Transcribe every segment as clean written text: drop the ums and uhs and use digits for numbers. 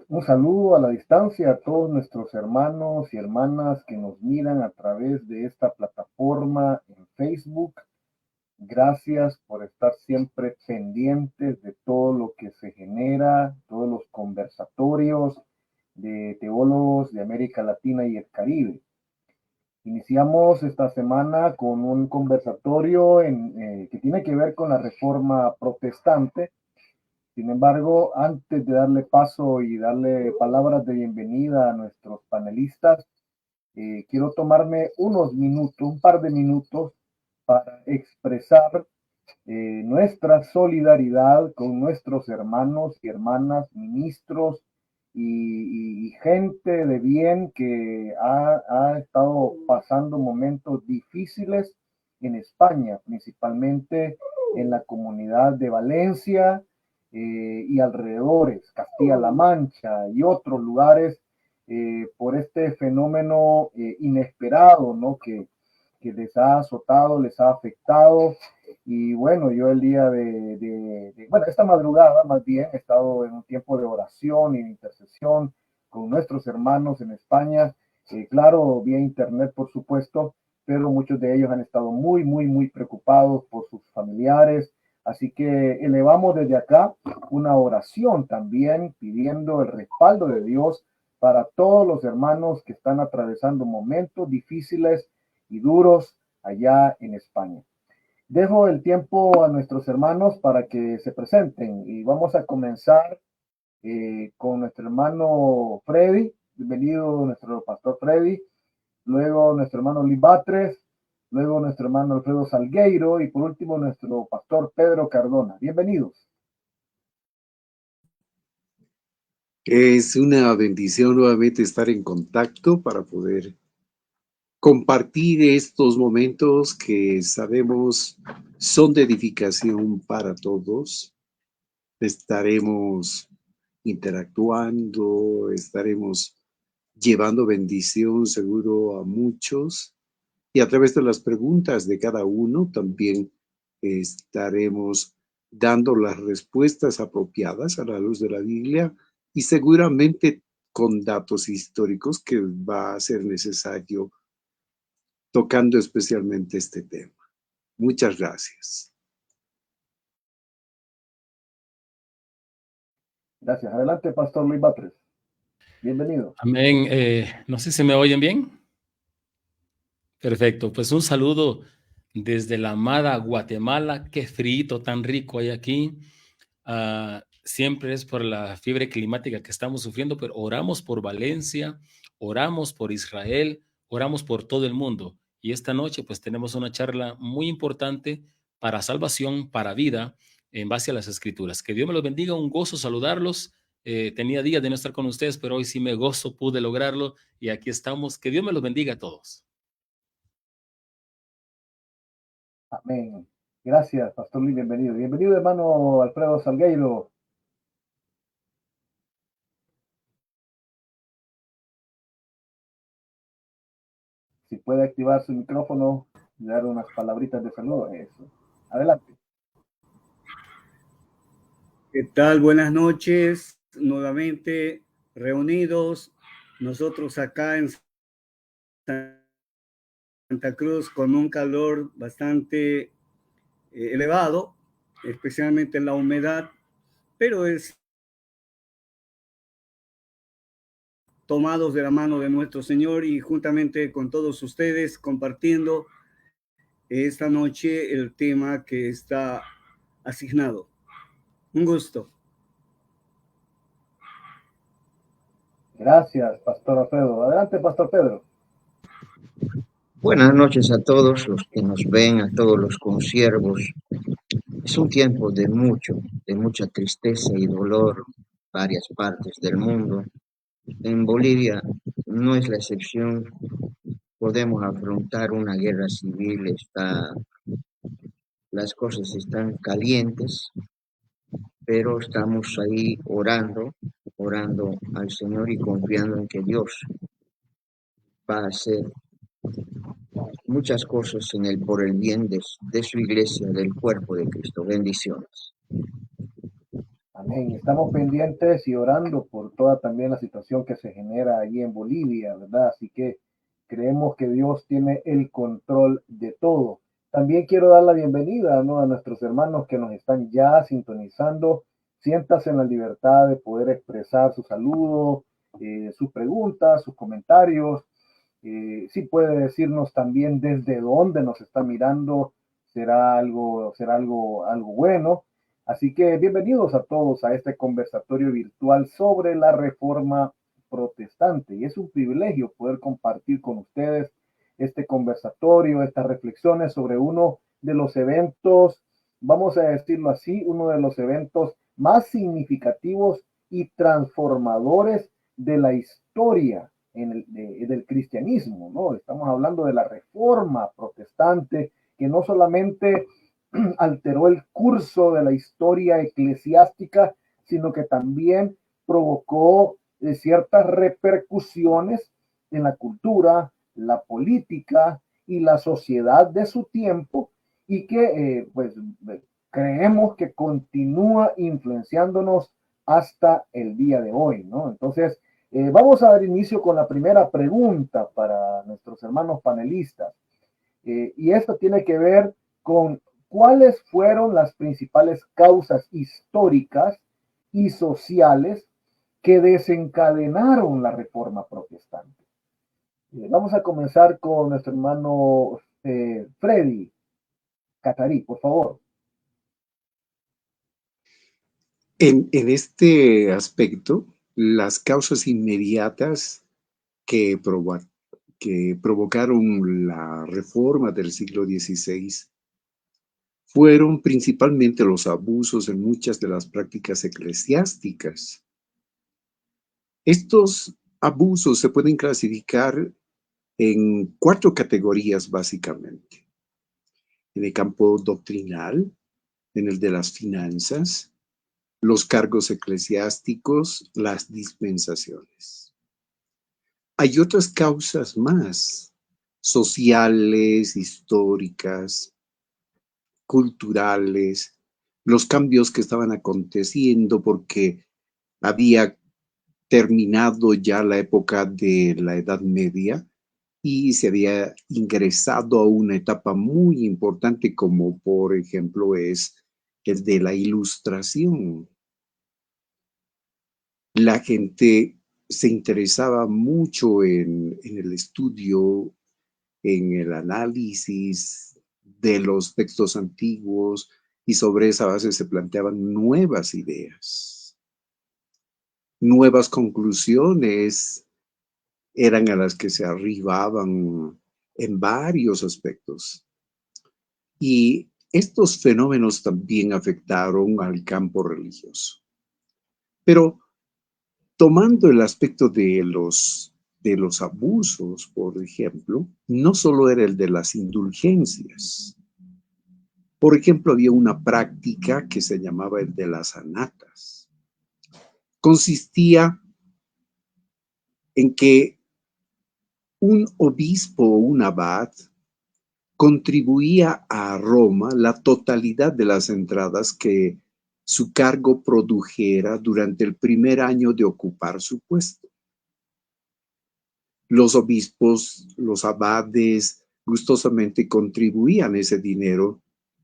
Un saludo a la distancia a todos nuestros hermanos y hermanas que nos miran a través de esta plataforma en Facebook. Gracias por estar siempre pendientes de todo lo que se genera, todos los conversatorios de teólogos de América Latina y el Caribe. Iniciamos esta semana con un conversatorio que tiene que ver con la reforma protestante. Sin embargo, antes de darle paso y darle palabras de bienvenida a nuestros panelistas, quiero tomarme un par de minutos para expresar nuestra solidaridad con nuestros hermanos y hermanas, ministros y gente de bien que ha estado pasando momentos difíciles en España, principalmente en la comunidad de Valencia y alrededores, Castilla-La Mancha y otros lugares, por este fenómeno inesperado, ¿no? Que les ha azotado, les ha afectado. Y bueno, yo el día bueno, esta madrugada más bien he estado en un tiempo de oración y de intercesión con nuestros hermanos en España, claro, vía internet por supuesto, pero muchos de ellos han estado muy, muy, muy preocupados por sus familiares. Así que elevamos desde acá una oración también pidiendo el respaldo de Dios para todos los hermanos que están atravesando momentos difíciles y duros allá en España. Dejo el tiempo a nuestros hermanos para que se presenten y vamos a comenzar con nuestro hermano Freddy. Bienvenido nuestro pastor Freddy. Luego nuestro hermano Lee Batres. Luego nuestro hermano Alfredo Salgueiro y por último nuestro pastor Pedro Cardona. Bienvenidos. Es una bendición nuevamente estar en contacto para poder compartir estos momentos que sabemos son de edificación para todos. Estaremos interactuando, estaremos llevando bendición seguro a muchos y a través de las preguntas de cada uno también estaremos dando las respuestas apropiadas a la luz de la Biblia y seguramente con datos históricos que va a ser necesario tocando especialmente este tema. Muchas gracias. Gracias. Adelante, pastor Luis Batres. Bienvenido. Amén. No sé si me oyen bien. Perfecto. Pues un saludo desde la amada Guatemala. Qué frío tan rico hay aquí. Siempre es por la fiebre climática que estamos sufriendo, pero oramos por Valencia, oramos por Israel, oramos por todo el mundo. Y esta noche pues tenemos una charla muy importante para salvación, para vida, en base a las Escrituras. Que Dios me los bendiga, un gozo saludarlos. Tenía días de no estar con ustedes, pero hoy sí me gozo, pude lograrlo y aquí estamos. Que Dios me los bendiga a todos. Amén. Gracias, pastor Luis, bienvenido. Bienvenido, hermano Alfredo Salgueiro. Si puede activar su micrófono y dar unas palabritas de saludo. Eso. Adelante. ¿Qué tal? Buenas noches. Nuevamente reunidos nosotros acá en Santa Cruz con un calor bastante elevado, especialmente en la humedad, pero es tomados de la mano de nuestro Señor y juntamente con todos ustedes compartiendo esta noche el tema que está asignado. Un gusto. Gracias, pastor Alfredo. Adelante, pastor Pedro. Buenas noches a todos los que nos ven, a todos los consiervos. Es un tiempo de mucha tristeza y dolor en varias partes del mundo. En Bolivia no es la excepción. Podemos afrontar una guerra civil, las cosas están calientes, pero estamos ahí orando al Señor y confiando en que Dios va a hacer muchas cosas por el bien de su iglesia, del cuerpo de Cristo. Bendiciones. Amén. Estamos pendientes y orando por toda también la situación que se genera allí en Bolivia, ¿verdad? Así que creemos que Dios tiene el control de todo. También quiero dar la bienvenida, ¿no?, a nuestros hermanos que nos están ya sintonizando. Siéntase en la libertad de poder expresar su saludo, sus preguntas, sus comentarios. Sí puede decirnos también desde dónde nos está mirando. Será algo bueno. Así que bienvenidos a todos a este conversatorio virtual sobre la Reforma Protestante. Y es un privilegio poder compartir con ustedes este conversatorio, estas reflexiones sobre uno de los eventos, vamos a decirlo así, uno de los eventos más significativos y transformadores de la historia del cristianismo, ¿no? Estamos hablando de la Reforma Protestante, que no solamente alteró el curso de la historia eclesiástica, sino que también provocó ciertas repercusiones en la cultura, la política y la sociedad de su tiempo, y que pues creemos que continúa influenciándonos hasta el día de hoy, ¿no? Entonces, vamos a dar inicio con la primera pregunta para nuestros hermanos panelistas. Y esto tiene que ver con cuáles fueron las principales causas históricas y sociales que desencadenaron la Reforma Protestante. Vamos a comenzar con nuestro hermano Freddy Catarí, por favor. En este aspecto, las causas inmediatas que provocaron la reforma del siglo XVI fueron principalmente los abusos en muchas de las prácticas eclesiásticas. Estos abusos se pueden clasificar en 4 categorías básicamente: en el campo doctrinal, en el de las finanzas, los cargos eclesiásticos, las dispensaciones. Hay otras causas más, sociales, históricas, culturales, los cambios que estaban aconteciendo porque había terminado ya la época de la Edad Media y se había ingresado a una etapa muy importante, como por ejemplo es el de la Ilustración. La gente se interesaba mucho en el estudio, en el análisis de los textos antiguos, y sobre esa base se planteaban nuevas ideas. Nuevas conclusiones eran a las que se arribaban en varios aspectos. Y estos fenómenos también afectaron al campo religioso. Pero tomando el aspecto de los abusos, por ejemplo, no solo era el de las indulgencias. Por ejemplo, había una práctica que se llamaba el de las anatas. Consistía en que un obispo o un abad contribuía a Roma la totalidad de las entradas que su cargo produjera durante el primer año de ocupar su puesto. Los obispos, los abades, gustosamente contribuían ese dinero,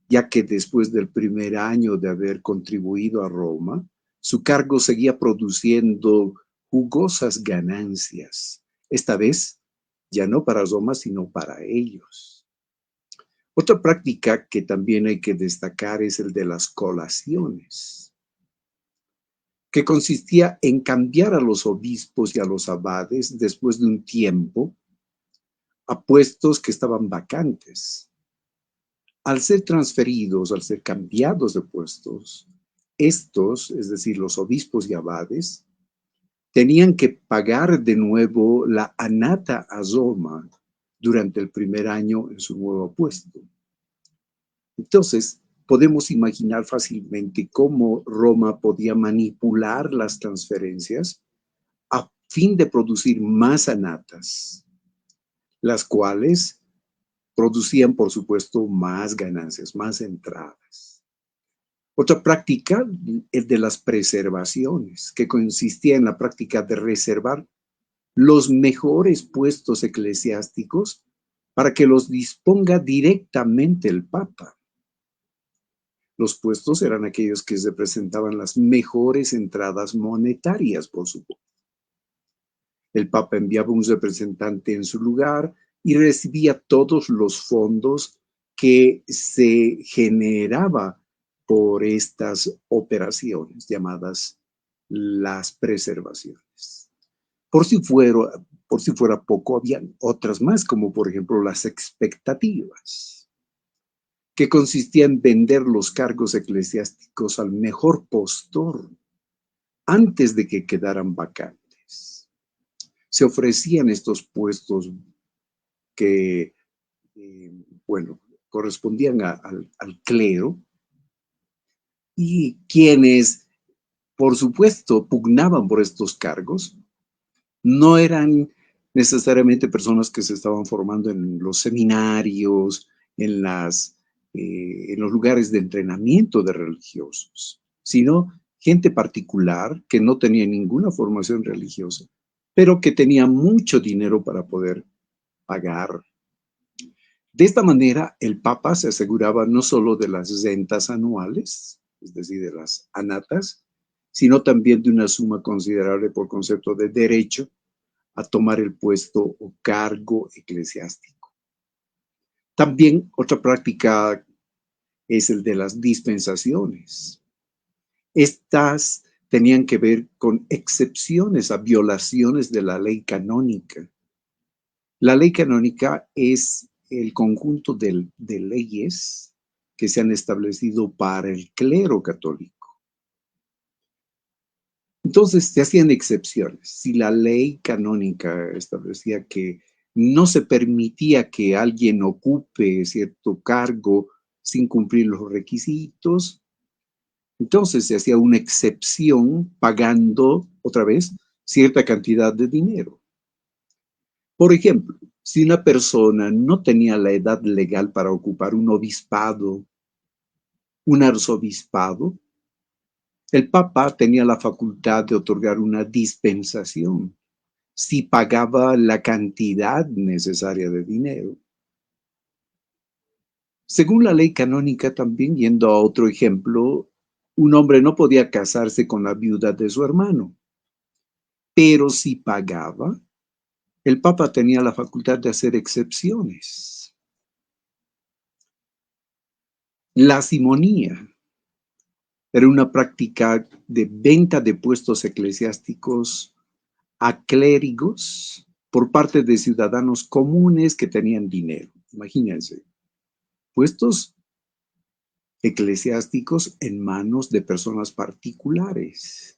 ya que después del primer año de haber contribuido a Roma, su cargo seguía produciendo jugosas ganancias, esta vez ya no para Roma, sino para ellos. Otra práctica que también hay que destacar es el de las colaciones, que consistía en cambiar a los obispos y a los abades después de un tiempo a puestos que estaban vacantes. Al ser transferidos, al ser cambiados de puestos, estos, es decir, los obispos y abades, tenían que pagar de nuevo la anata a Roma durante el primer año en su nuevo puesto. Entonces, podemos imaginar fácilmente cómo Roma podía manipular las transferencias a fin de producir más anatas, las cuales producían, por supuesto, más ganancias, más entradas. Otra práctica es de las preservaciones, que consistía en la práctica de reservar los mejores puestos eclesiásticos para que los disponga directamente el Papa. Los puestos eran aquellos que representaban las mejores entradas monetarias, por supuesto. El Papa enviaba un representante en su lugar y recibía todos los fondos que se generaba por estas operaciones llamadas las preservaciones. Por si fuera poco, habían otras más, como por ejemplo las expectativas, que consistía en vender los cargos eclesiásticos al mejor postor antes de que quedaran vacantes. Se ofrecían estos puestos que, correspondían al clero, y quienes, por supuesto, pugnaban por estos cargos, no eran necesariamente personas que se estaban formando en los seminarios, en los lugares de entrenamiento de religiosos, sino gente particular que no tenía ninguna formación religiosa, pero que tenía mucho dinero para poder pagar. De esta manera, el Papa se aseguraba no solo de las rentas anuales, es decir, de las anatas, sino también de una suma considerable por concepto de derecho a tomar el puesto o cargo eclesiástico. También otra práctica es el de las dispensaciones. Estas tenían que ver con excepciones a violaciones de la ley canónica. La ley canónica es el conjunto de leyes que se han establecido para el clero católico. Entonces se hacían excepciones. Si la ley canónica establecía que no se permitía que alguien ocupe cierto cargo sin cumplir los requisitos, entonces se hacía una excepción pagando, otra vez, cierta cantidad de dinero. Por ejemplo, si una persona no tenía la edad legal para ocupar un obispado, un arzobispado, el Papa tenía la facultad de otorgar una dispensación si pagaba la cantidad necesaria de dinero. Según la ley canónica, también, yendo a otro ejemplo, un hombre no podía casarse con la viuda de su hermano, pero si pagaba, el Papa tenía la facultad de hacer excepciones. La simonía era una práctica de venta de puestos eclesiásticos a clérigos por parte de ciudadanos comunes que tenían dinero. Imagínense, puestos eclesiásticos en manos de personas particulares.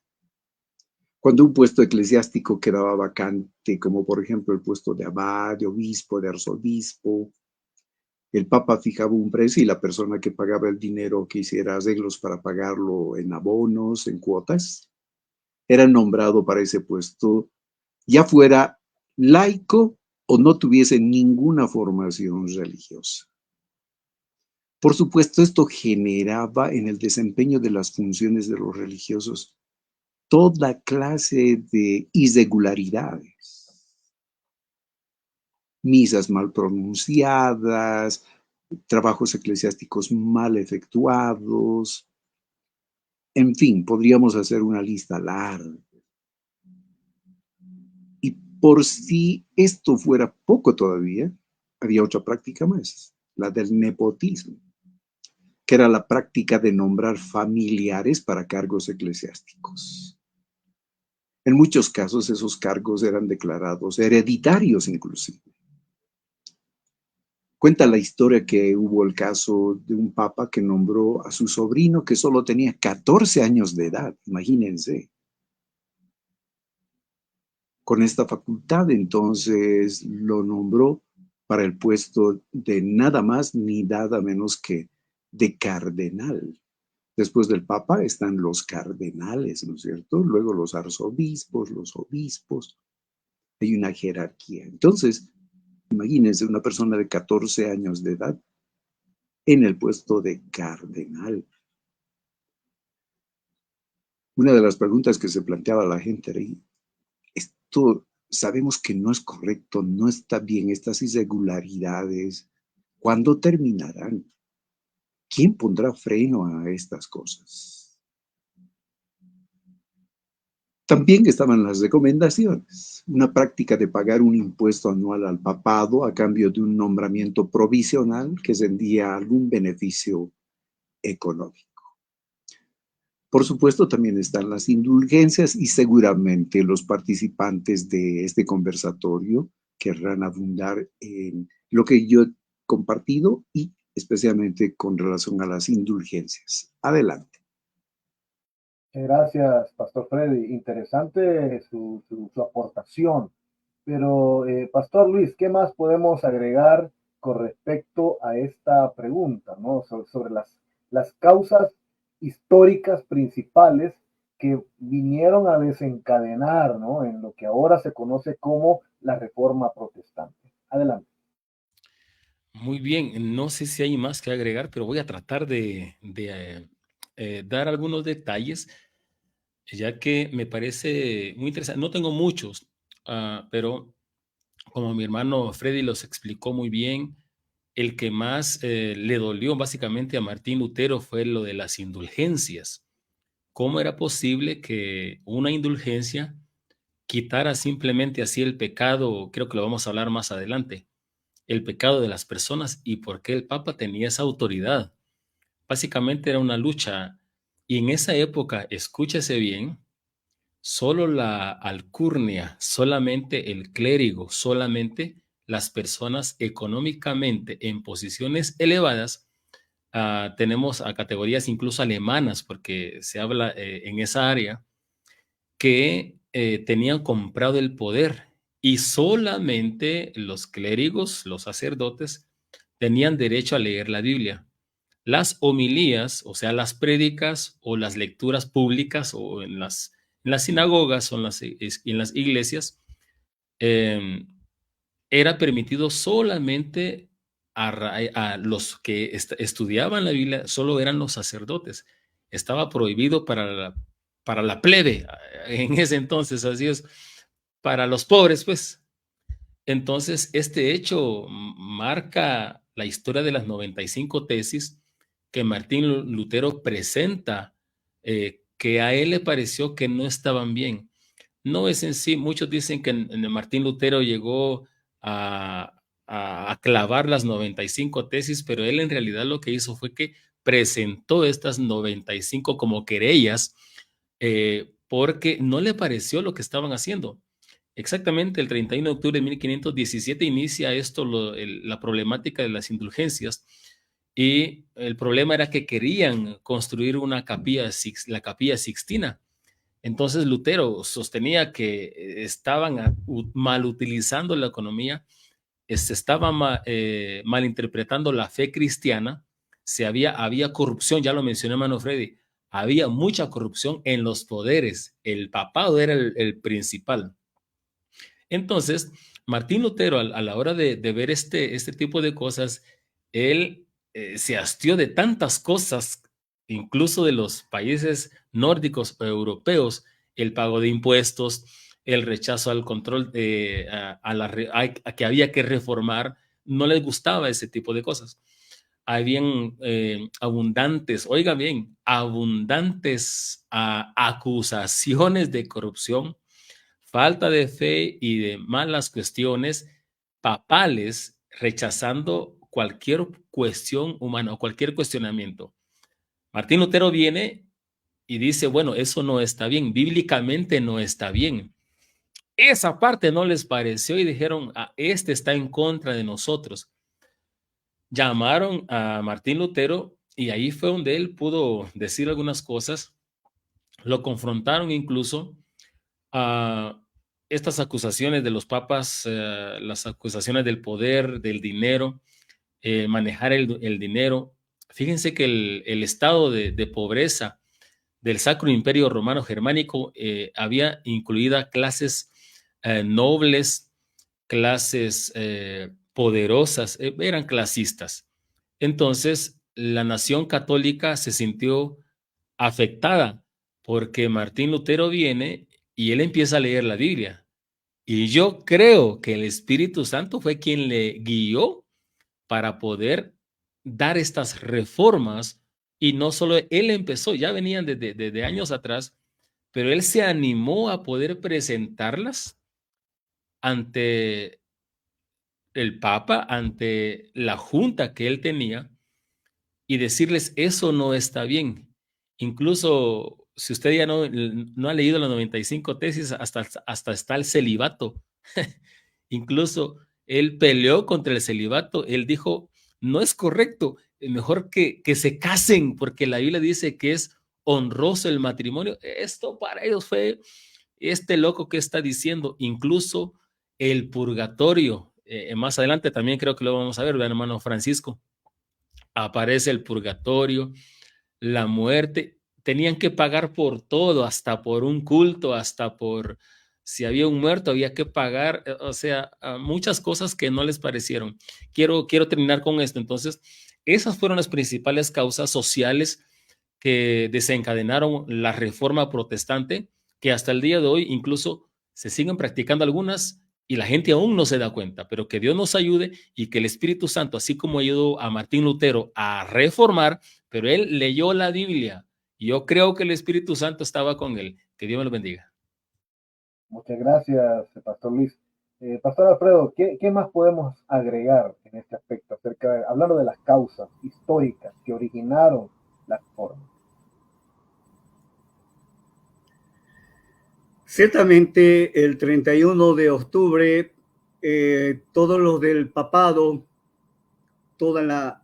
Cuando un puesto eclesiástico quedaba vacante, como por ejemplo el puesto de abad, de obispo, de arzobispo, el Papa fijaba un precio y la persona que pagaba el dinero, que hiciera arreglos para pagarlo en abonos, en cuotas, era nombrado para ese puesto, ya fuera laico o no tuviese ninguna formación religiosa. Por supuesto, esto generaba en el desempeño de las funciones de los religiosos toda clase de irregularidades. Misas mal pronunciadas, trabajos eclesiásticos mal efectuados, en fin, podríamos hacer una lista larga. Y por si esto fuera poco todavía, había otra práctica más, la del nepotismo, que era la práctica de nombrar familiares para cargos eclesiásticos. En muchos casos esos cargos eran declarados hereditarios inclusive. Cuenta la historia que hubo el caso de un papa que nombró a su sobrino que solo tenía 14 años de edad, imagínense. Con esta facultad entonces lo nombró para el puesto de nada más ni nada menos que de cardenal. Después del papa están los cardenales, ¿no es cierto? Luego los arzobispos, los obispos. Hay una jerarquía. Entonces, imagínense una persona de 14 años de edad en el puesto de cardenal. Una de las preguntas que se planteaba la gente era, esto sabemos que no es correcto, no está bien, estas irregularidades, ¿cuándo terminarán? ¿Quién pondrá freno a estas cosas? También estaban las recomendaciones, una práctica de pagar un impuesto anual al papado a cambio de un nombramiento provisional que rendía algún beneficio económico. Por supuesto, también están las indulgencias y seguramente los participantes de este conversatorio querrán abundar en lo que yo he compartido y especialmente con relación a las indulgencias. Adelante. Gracias, Pastor Freddy. Interesante su aportación. Pero, Pastor Luis, ¿qué más podemos agregar con respecto a esta pregunta, ¿no? Sobre las causas históricas principales que vinieron a desencadenar, ¿no? En lo que ahora se conoce como la Reforma Protestante. Adelante. Muy bien, no sé si hay más que agregar, pero voy a tratar de dar algunos detalles, ya que me parece muy interesante. No tengo muchos, pero como mi hermano Freddy los explicó muy bien, el que más le dolió básicamente a Martín Lutero fue lo de las indulgencias. ¿Cómo era posible que una indulgencia quitara simplemente así el pecado? Creo que lo vamos a hablar más adelante, el pecado de las personas y por qué el Papa tenía esa autoridad. Básicamente era una lucha y en esa época, escúchese bien, solo la alcurnia, solamente el clérigo, solamente las personas económicamente en posiciones elevadas, tenemos a categorías incluso alemanas, porque se habla en esa área, que tenían comprado el poder y solamente los clérigos, los sacerdotes, tenían derecho a leer la Biblia. Las homilías, o sea, las prédicas o las lecturas públicas o en las sinagogas o en las iglesias, eh, era permitido solamente a los que estudiaban la Biblia, solo eran los sacerdotes. Estaba prohibido para la plebe en ese entonces, así es, para los pobres, pues. Entonces, este hecho marca la historia de las 95 tesis que Martín Lutero presenta, que a él le pareció que no estaban bien. No es en sí, muchos dicen que Martín Lutero llegó a clavar las 95 tesis, pero él en realidad lo que hizo fue que presentó estas 95 como querellas, porque no le pareció lo que estaban haciendo. Exactamente, el 31 de octubre de 1517 inicia esto, la problemática de las indulgencias, y el problema era que querían construir una capilla, la capilla Sixtina. Entonces Lutero sostenía que estaban mal utilizando la economía, se estaba malinterpretando la fe cristiana, había corrupción, ya lo mencioné hermano Freddy, había mucha corrupción en los poderes, el papado era el principal. Entonces, Martín Lutero, a la hora de ver este tipo de cosas, él se hastió de tantas cosas, incluso de los países nórdicos o europeos, el pago de impuestos, el rechazo al control, a que había que reformar, no les gustaba ese tipo de cosas. Habían abundantes, oiga bien, abundantes acusaciones de corrupción, falta de fe y de malas cuestiones papales, rechazando cualquier cuestión humana o cualquier cuestionamiento. Martín Lutero viene y dice, bueno, eso no está bien, bíblicamente no está bien. Esa parte no les pareció y dijeron, este está en contra de nosotros. Llamaron a Martín Lutero y ahí fue donde él pudo decir algunas cosas. Lo confrontaron incluso a estas acusaciones de los papas, las acusaciones del poder, del dinero, manejar el dinero. Fíjense que el estado de pobreza del Sacro Imperio Romano Germánico había incluida clases nobles, clases poderosas, eran clasistas. Entonces, la nación católica se sintió afectada porque Martín Lutero viene y él empieza a leer la Biblia. Y yo creo que el Espíritu Santo fue quien le guió para poder dar estas reformas. Y no solo él empezó, ya venían desde años atrás, pero él se animó a poder presentarlas ante el Papa, ante la junta que él tenía, y decirles, eso no está bien. Incluso, si usted ya no ha leído las 95 tesis, hasta está el celibato. Incluso él peleó contra el celibato. Él dijo, no es correcto, mejor que se casen, porque la Biblia dice que es honroso el matrimonio. Esto para ellos fue este loco que está diciendo, incluso el purgatorio. Más adelante también creo que lo vamos a ver, hermano Francisco. Aparece el purgatorio, la muerte. Tenían que pagar por todo, hasta por un culto, hasta por si había un muerto, había que pagar. O sea, muchas cosas que no les parecieron. Quiero terminar con esto. Entonces, esas fueron las principales causas sociales que desencadenaron la reforma protestante, que hasta el día de hoy incluso se siguen practicando algunas y la gente aún no se da cuenta, pero que Dios nos ayude y que el Espíritu Santo, así como ayudó a Martín Lutero a reformar, pero él leyó la Biblia y yo creo que el Espíritu Santo estaba con él. Que Dios me lo bendiga. Muchas gracias, Pastor Luis. Pastor Alfredo, ¿qué más podemos agregar en este aspecto, hablando de las causas históricas que originaron la reforma? Ciertamente, el 31 de octubre, todos los del papado, toda la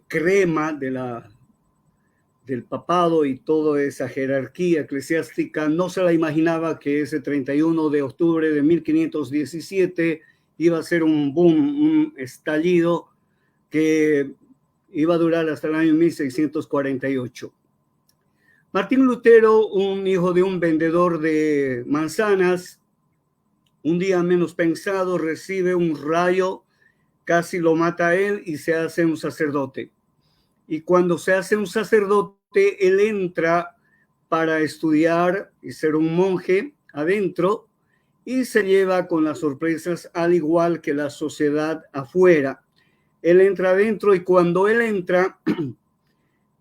crema del papado y toda esa jerarquía eclesiástica no se la imaginaba que ese 31 de octubre de 1517 iba a ser un boom, un estallido que iba a durar hasta el año 1648. Martín Lutero, un hijo de un vendedor de manzanas, un día menos pensado recibe un rayo, casi lo mata a él y se hace un sacerdote. Y cuando se hace un sacerdote, él entra para estudiar y ser un monje adentro y se lleva con las sorpresas al igual que la sociedad afuera. Él entra adentro y cuando él entra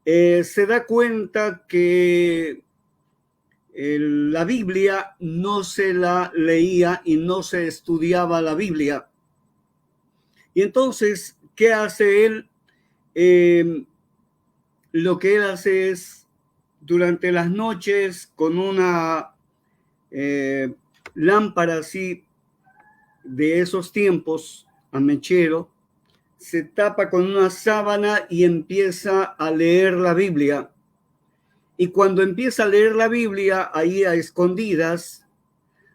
se da cuenta que la Biblia no se la leía y no se estudiaba la Biblia. Y entonces, ¿qué hace él? Lo que él hace es, durante las noches, con una lámpara así de esos tiempos, a mechero, se tapa con una sábana y empieza a leer la Biblia. Y cuando empieza a leer la Biblia, ahí a escondidas,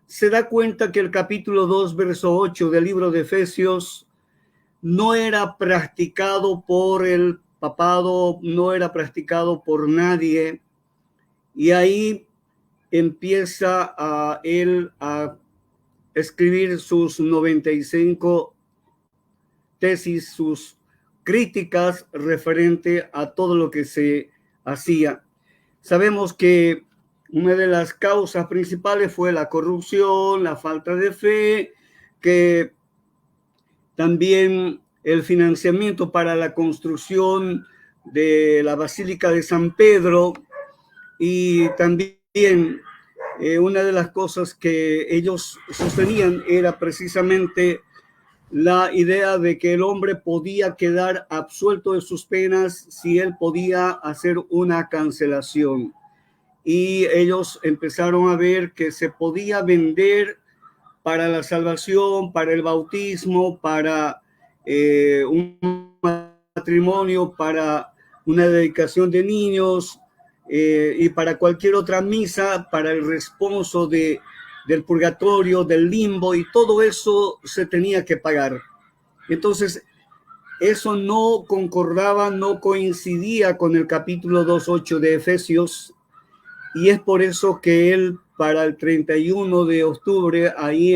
se da cuenta que el capítulo 2, verso 8 del libro de Efesios no era practicado por el papado, no era practicado por nadie. Y ahí empieza él a escribir sus 95 tesis, sus críticas referente a todo lo que se hacía. Sabemos que una de las causas principales fue la corrupción, la falta de fe, que también el financiamiento para la construcción de la Basílica de San Pedro, y también una de las cosas que ellos sostenían era precisamente la idea de que el hombre podía quedar absuelto de sus penas si él podía hacer una cancelación. Y ellos empezaron a ver que se podía vender para la salvación, para el bautismo, para un matrimonio, para una dedicación de niños y para cualquier otra misa, para el responso del purgatorio, del limbo, y todo eso se tenía que pagar. Entonces, eso no concordaba, no coincidía con el capítulo 2.8 de Efesios, y es por eso que él, para el 31 de octubre, ahí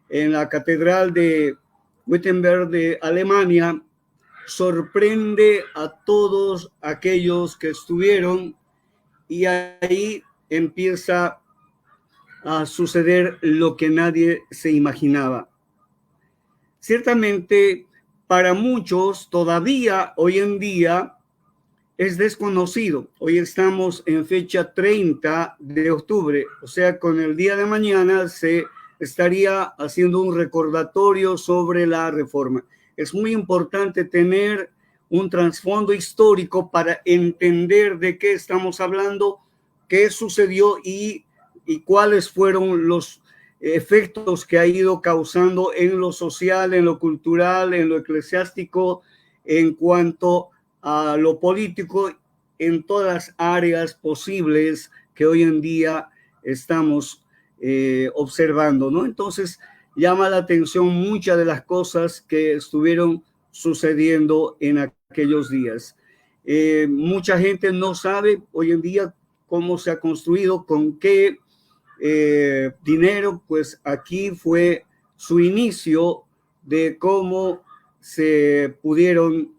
en la catedral de Wittenberg de Alemania, sorprende a todos aquellos que estuvieron y ahí empieza a suceder lo que nadie se imaginaba. Ciertamente, para muchos todavía hoy en día es desconocido. Hoy estamos en fecha 30 de octubre, o sea, con el día de mañana se estaría haciendo un recordatorio sobre la reforma. Es muy importante tener un trasfondo histórico para entender de qué estamos hablando, qué sucedió y cuáles fueron los efectos que ha ido causando en lo social, en lo cultural, en lo eclesiástico, en cuanto a lo político, en todas las áreas posibles que hoy en día estamos observando, ¿no? Entonces, llama la atención muchas de las cosas que estuvieron sucediendo en aquellos días. Mucha gente no sabe hoy en día cómo se ha construido, con qué dinero, pues aquí fue su inicio de cómo se pudieron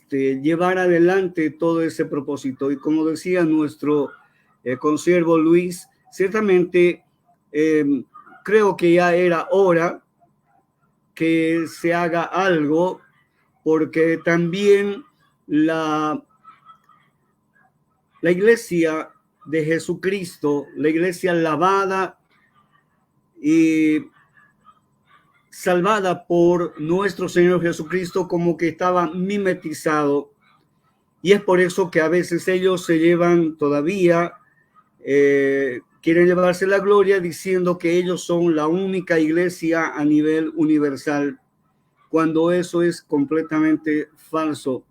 llevar adelante todo ese propósito. Y como decía nuestro consiervo Luis, ciertamente creo que ya era hora que se haga algo, porque también la iglesia de Jesucristo, la iglesia lavada y salvada por nuestro Señor Jesucristo, como que estaba mimetizado, y es por eso que a veces ellos se llevan todavía, quieren llevarse la gloria diciendo que ellos son la única iglesia a nivel universal, cuando eso es completamente falso.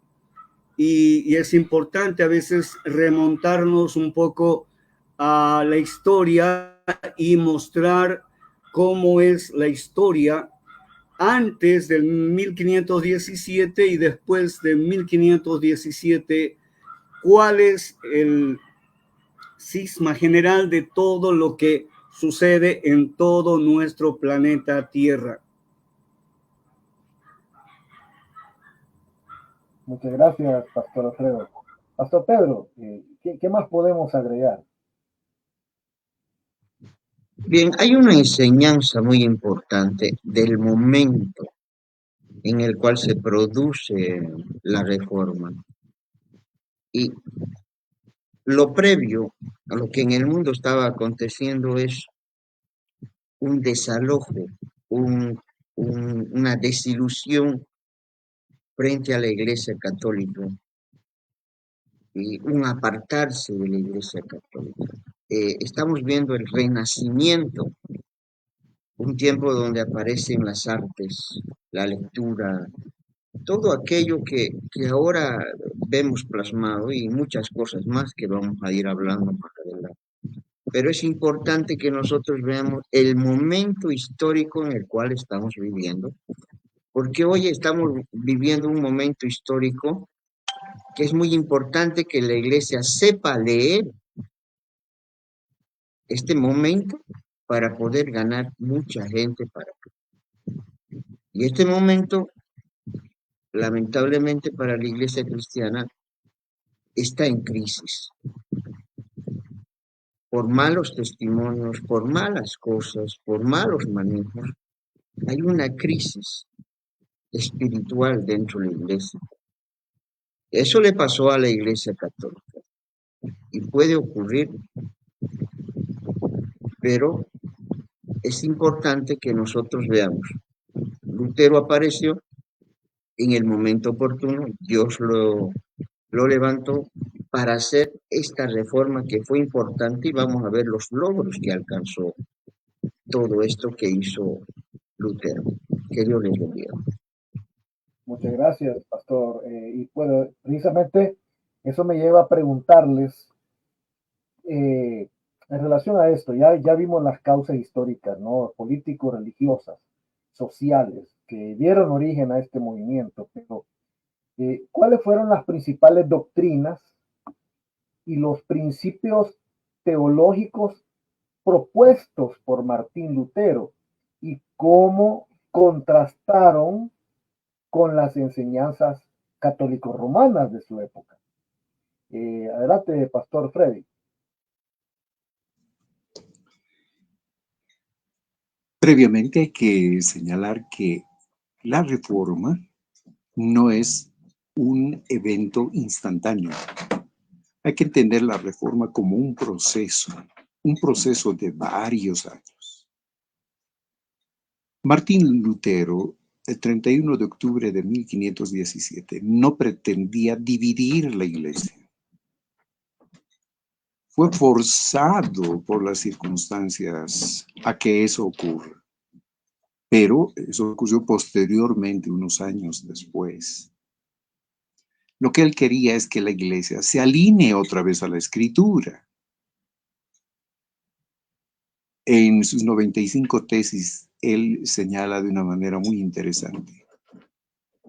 Y es importante a veces remontarnos un poco a la historia y mostrar cómo es la historia antes del 1517 y después de 1517, cuál es el cisma general de todo lo que sucede en todo nuestro planeta Tierra. Muchas gracias, Pastor Alfredo. Pastor Pedro, ¿qué más podemos agregar? Bien, hay una enseñanza muy importante del momento en el cual se produce la reforma. Y lo previo a lo que en el mundo estaba aconteciendo es un desalojo, una desilusión frente a la Iglesia Católica y un apartarse de la Iglesia Católica. Estamos viendo el renacimiento, un tiempo donde aparecen las artes, la lectura, todo aquello que ahora vemos plasmado y muchas cosas más que vamos a ir hablando más adelante. Pero es importante que nosotros veamos el momento histórico en el cual estamos viviendo, porque hoy estamos viviendo un momento histórico que es muy importante que la iglesia sepa leer este momento para poder ganar mucha gente para Cristo. Y este momento, lamentablemente para la iglesia cristiana, está en crisis. Por malos testimonios, por malas cosas, por malos manejos, hay una crisis espiritual dentro de la iglesia. Eso le pasó a la iglesia católica y puede ocurrir, pero es importante que nosotros veamos. Lutero apareció en el momento oportuno, Dios lo levantó para hacer esta reforma que fue importante y vamos a ver los logros que alcanzó todo esto que hizo Lutero. Que Dios les bendiga. Muchas gracias, Pastor. Y bueno, precisamente eso me lleva a preguntarles en relación a esto. Ya vimos las causas históricas, ¿no? Políticos, religiosas, sociales, que dieron origen a este movimiento, pero ¿cuáles fueron las principales doctrinas y los principios teológicos propuestos por Martín Lutero y cómo contrastaron con las enseñanzas católico-romanas de su época? Adelante, Pastor Freddy. Previamente hay que señalar que la reforma no es un evento instantáneo. Hay que entender la reforma como un proceso de varios años. Martín Lutero, el 31 de octubre de 1517, no pretendía dividir la iglesia. Fue forzado por las circunstancias a que eso ocurra. Pero eso ocurrió posteriormente, unos años después. Lo que él quería es que la iglesia se alinee otra vez a la escritura. En sus 95 tesis, él señala de una manera muy interesante.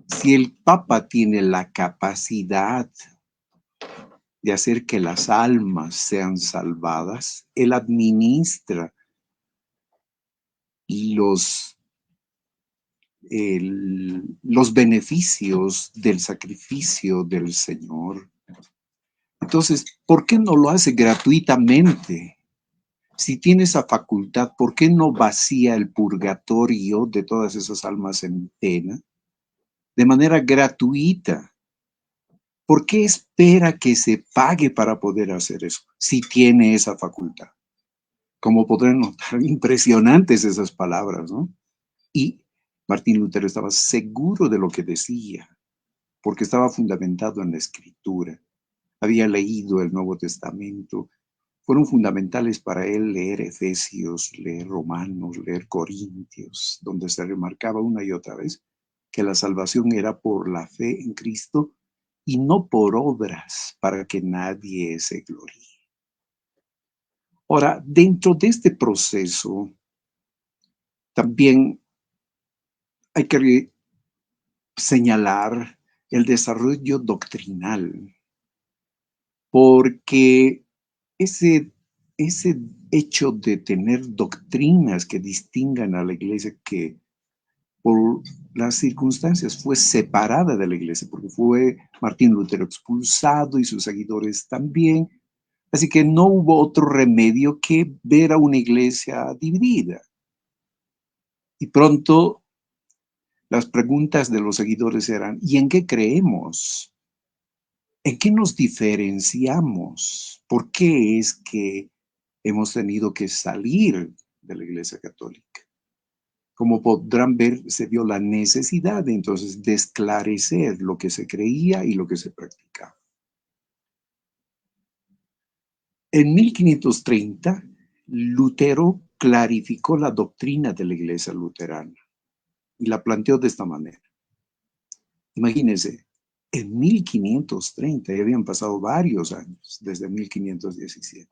Si el Papa tiene la capacidad de hacer que las almas sean salvadas, él administra los beneficios del sacrificio del Señor. Entonces, ¿por qué no lo hace gratuitamente? Si tiene esa facultad, ¿por qué no vacía el purgatorio de todas esas almas en pena de manera gratuita? ¿Por qué espera que se pague para poder hacer eso si tiene esa facultad? Como podrán notar, impresionantes esas palabras, ¿no? Y Martín Lutero estaba seguro de lo que decía, porque estaba fundamentado en la Escritura. Había leído el Nuevo Testamento. Fueron fundamentales para él leer Efesios, leer Romanos, leer Corintios, donde se remarcaba una y otra vez que la salvación era por la fe en Cristo y no por obras para que nadie se gloríe. Ahora, dentro de este proceso, también hay que señalar el desarrollo doctrinal, porque ese hecho de tener doctrinas que distingan a la iglesia que por las circunstancias fue separada de la iglesia, porque fue Martín Lutero expulsado y sus seguidores también. Así que no hubo otro remedio que ver a una iglesia dividida. Y pronto las preguntas de los seguidores eran, ¿y en qué creemos? ¿En qué nos diferenciamos? ¿Por qué es que hemos tenido que salir de la Iglesia Católica? Como podrán ver, se vio la necesidad entonces de esclarecer lo que se creía y lo que se practicaba. En 1530, Lutero clarificó la doctrina de la Iglesia luterana y la planteó de esta manera. Imagínense, en 1530, ya habían pasado varios años, desde 1517.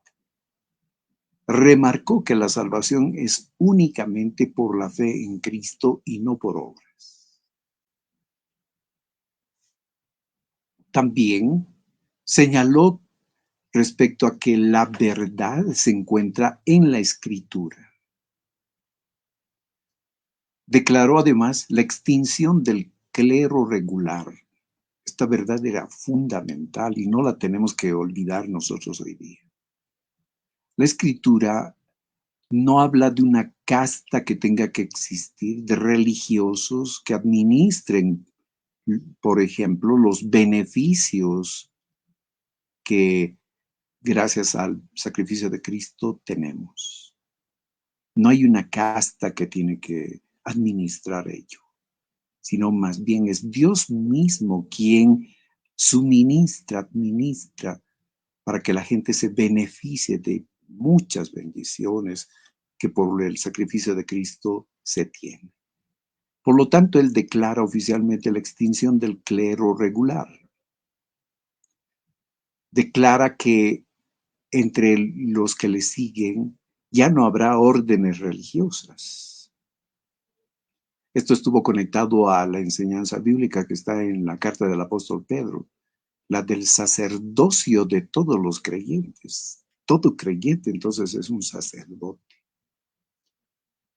Remarcó que la salvación es únicamente por la fe en Cristo y no por obras. También señaló respecto a que la verdad se encuentra en la Escritura. Declaró además la extinción del clero regular. Esta verdad era fundamental y no la tenemos que olvidar nosotros hoy día. La Escritura no habla de una casta que tenga que existir, de religiosos que administren, por ejemplo, los beneficios que gracias al sacrificio de Cristo tenemos. No hay una casta que tiene que administrar ello, sino más bien es Dios mismo quien suministra, administra para que la gente se beneficie de muchas bendiciones que por el sacrificio de Cristo se tienen. Por lo tanto, él declara oficialmente la extinción del clero regular. Declara que entre los que le siguen ya no habrá órdenes religiosas. Esto estuvo conectado a la enseñanza bíblica que está en la carta del apóstol Pedro, la del sacerdocio de todos los creyentes. Todo creyente entonces es un sacerdote.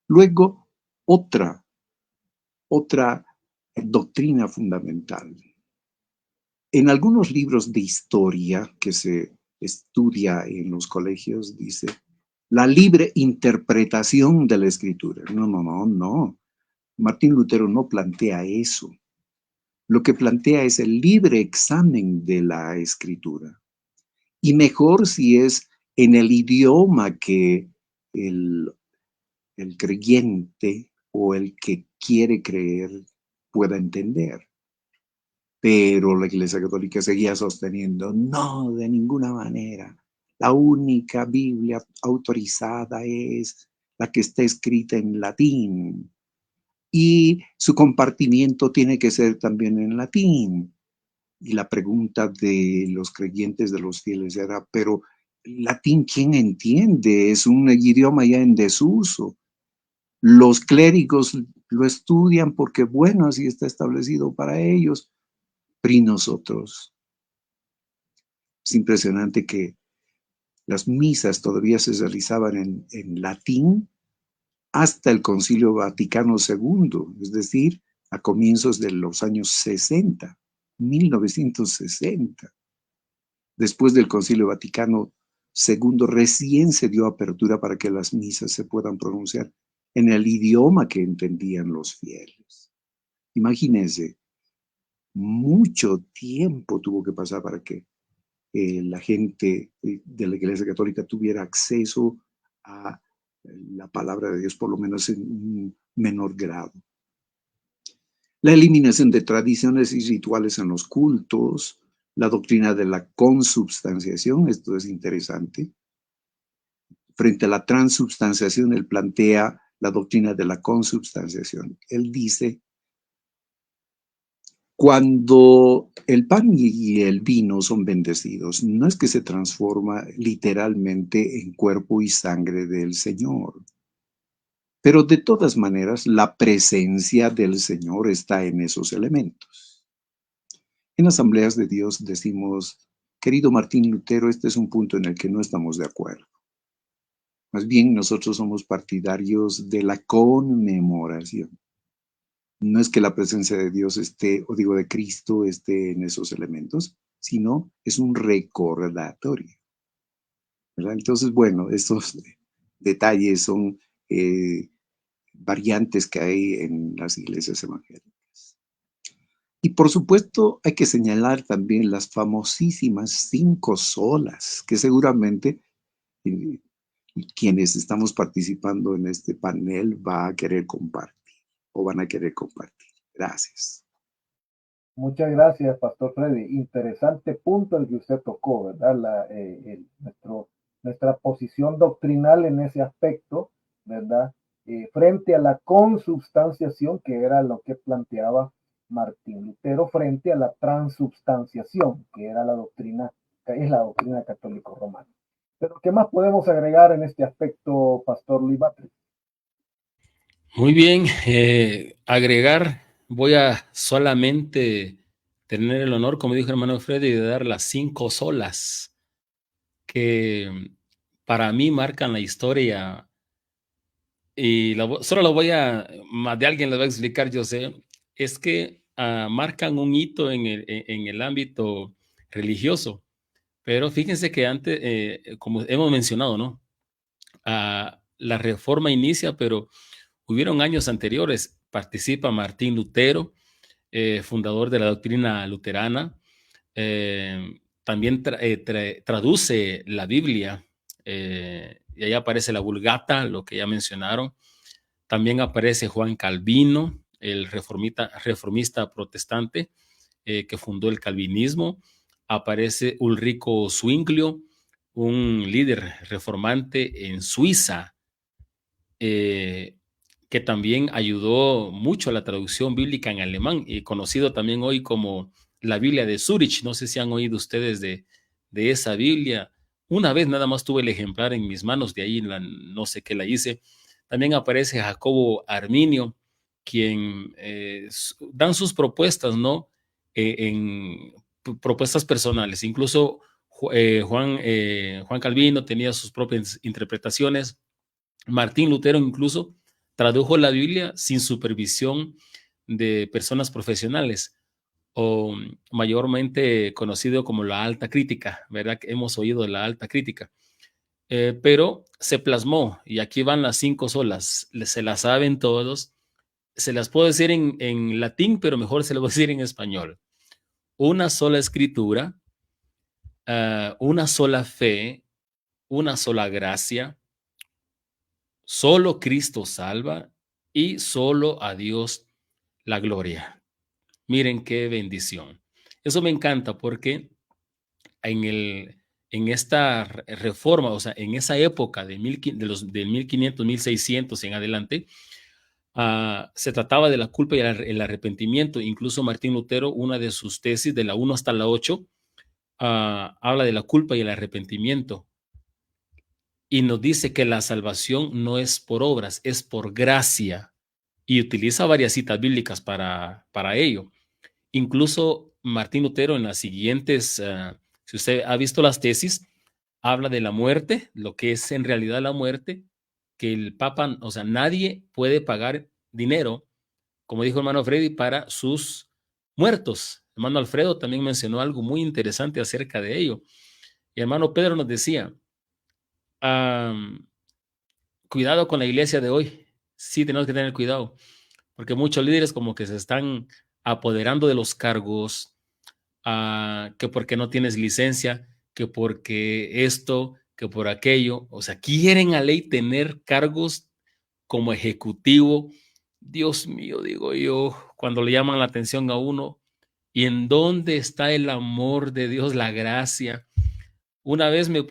Luego, otra doctrina fundamental. En algunos libros de historia que se estudia en los colegios, dice, la libre interpretación de la Escritura. No, no, no, no. Martín Lutero no plantea eso. Lo que plantea es el libre examen de la Escritura. Y mejor si es en el idioma que el creyente o el que quiere creer pueda entender. Pero la Iglesia Católica seguía sosteniendo, no, de ninguna manera. La única Biblia autorizada es la que está escrita en latín. Y su compartimiento tiene que ser también en latín. Y la pregunta de los creyentes, de los fieles, era, pero latín, ¿quién entiende? Es un idioma ya en desuso. Los clérigos lo estudian porque, bueno, así está establecido para ellos. Pero ¿y nosotros? Es impresionante que las misas todavía se realizaban en latín hasta el Concilio Vaticano II, es decir, a comienzos de los años 60, 1960. Después del Concilio Vaticano II, recién se dio apertura para que las misas se puedan pronunciar en el idioma que entendían los fieles. Imagínense, mucho tiempo tuvo que pasar para que la gente de la Iglesia Católica tuviera acceso a la palabra de Dios, por lo menos en un menor grado. La eliminación de tradiciones y rituales en los cultos, la doctrina de la consubstanciación, esto es interesante. Frente a la transubstanciación, él plantea la doctrina de la consubstanciación. Él dice, cuando el pan y el vino son bendecidos, no es que se transforma literalmente en cuerpo y sangre del Señor. Pero de todas maneras, la presencia del Señor está en esos elementos. En Asambleas de Dios decimos, querido Martín Lutero, este es un punto en el que no estamos de acuerdo. Más bien, nosotros somos partidarios de la conmemoración. No es que la presencia de Dios esté, o digo de Cristo, esté en esos elementos, sino es un recordatorio, ¿verdad? Entonces, bueno, estos detalles son variantes que hay en las iglesias evangélicas. Y por supuesto hay que señalar también las famosísimas 5 solas, que seguramente quienes estamos participando en este panel va a querer compartir o van a querer compartir. Gracias. Muchas gracias, Pastor Freddy. Interesante punto el que usted tocó, ¿verdad? Nuestra posición doctrinal en ese aspecto, ¿verdad? Frente a la consubstanciación, que era lo que planteaba Martín Lutero, frente a la transubstanciación, que era la doctrina, que es la doctrina católico-romana. Pero, ¿qué más podemos agregar en este aspecto, Pastor Luis Batri? Muy bien, agregar, voy a solamente tener el honor, como dijo el hermano Freddy, de dar las 5 solas que para mí marcan la historia. Y solo lo voy a, más de alguien les va a explicar, yo sé, es que marcan un hito en el ámbito religioso. Pero fíjense que antes, como hemos mencionado, ¿no? La reforma inicia, pero hubieron años anteriores. Participa Martín Lutero, fundador de la doctrina luterana. También traduce la Biblia, y ahí aparece la Vulgata, lo que ya mencionaron. También aparece Juan Calvino, el reformista protestante que fundó el calvinismo. Aparece Ulrico Zwinglio, un líder reformante en Suiza, que también ayudó mucho a la traducción bíblica en alemán y conocido también hoy como la Biblia de Zurich. No sé si han oído ustedes de esa Biblia. Una vez nada más tuve el ejemplar en mis manos, de ahí no sé qué la hice. También aparece Jacobo Arminio, quien dan sus propuestas, ¿no? En propuestas personales. Incluso Juan Calvino tenía sus propias interpretaciones. Martín Lutero incluso tradujo la Biblia sin supervisión de personas profesionales, o mayormente conocido como la alta crítica, ¿verdad? Que hemos oído de la alta crítica. pero se plasmó, y aquí van las 5 solas, se las saben todos, se las puedo decir en latín, pero mejor se las voy a decir en español. Una sola escritura, una sola fe, una sola gracia, solo Cristo salva y solo a Dios la gloria. Miren qué bendición. Eso me encanta porque en esta reforma, o sea, en esa época de 1500, 1600 en adelante, se trataba de la culpa y el arrepentimiento. Incluso Martín Lutero, una de sus tesis, de la 1 hasta la 8, habla de la culpa y el arrepentimiento. Y nos dice que la salvación no es por obras, es por gracia. Y utiliza varias citas bíblicas para ello. Incluso Martín Lutero en las siguientes, si usted ha visto las tesis, habla de la muerte, lo que es en realidad la muerte, que el Papa, o sea, nadie puede pagar dinero, como dijo hermano Freddy, para sus muertos. Hermano Alfredo también mencionó algo muy interesante acerca de ello. Y hermano Pedro nos decía, cuidado con la iglesia de hoy. Sí, tenemos que tener cuidado, porque muchos líderes como que se están apoderando de los cargos, que porque no tienes licencia, que porque esto, que por aquello. O sea, quieren a ley tener cargos como ejecutivo. Dios mío, digo yo, cuando le llaman la atención a uno, ¿y en dónde está el amor de Dios, la gracia? Una vez me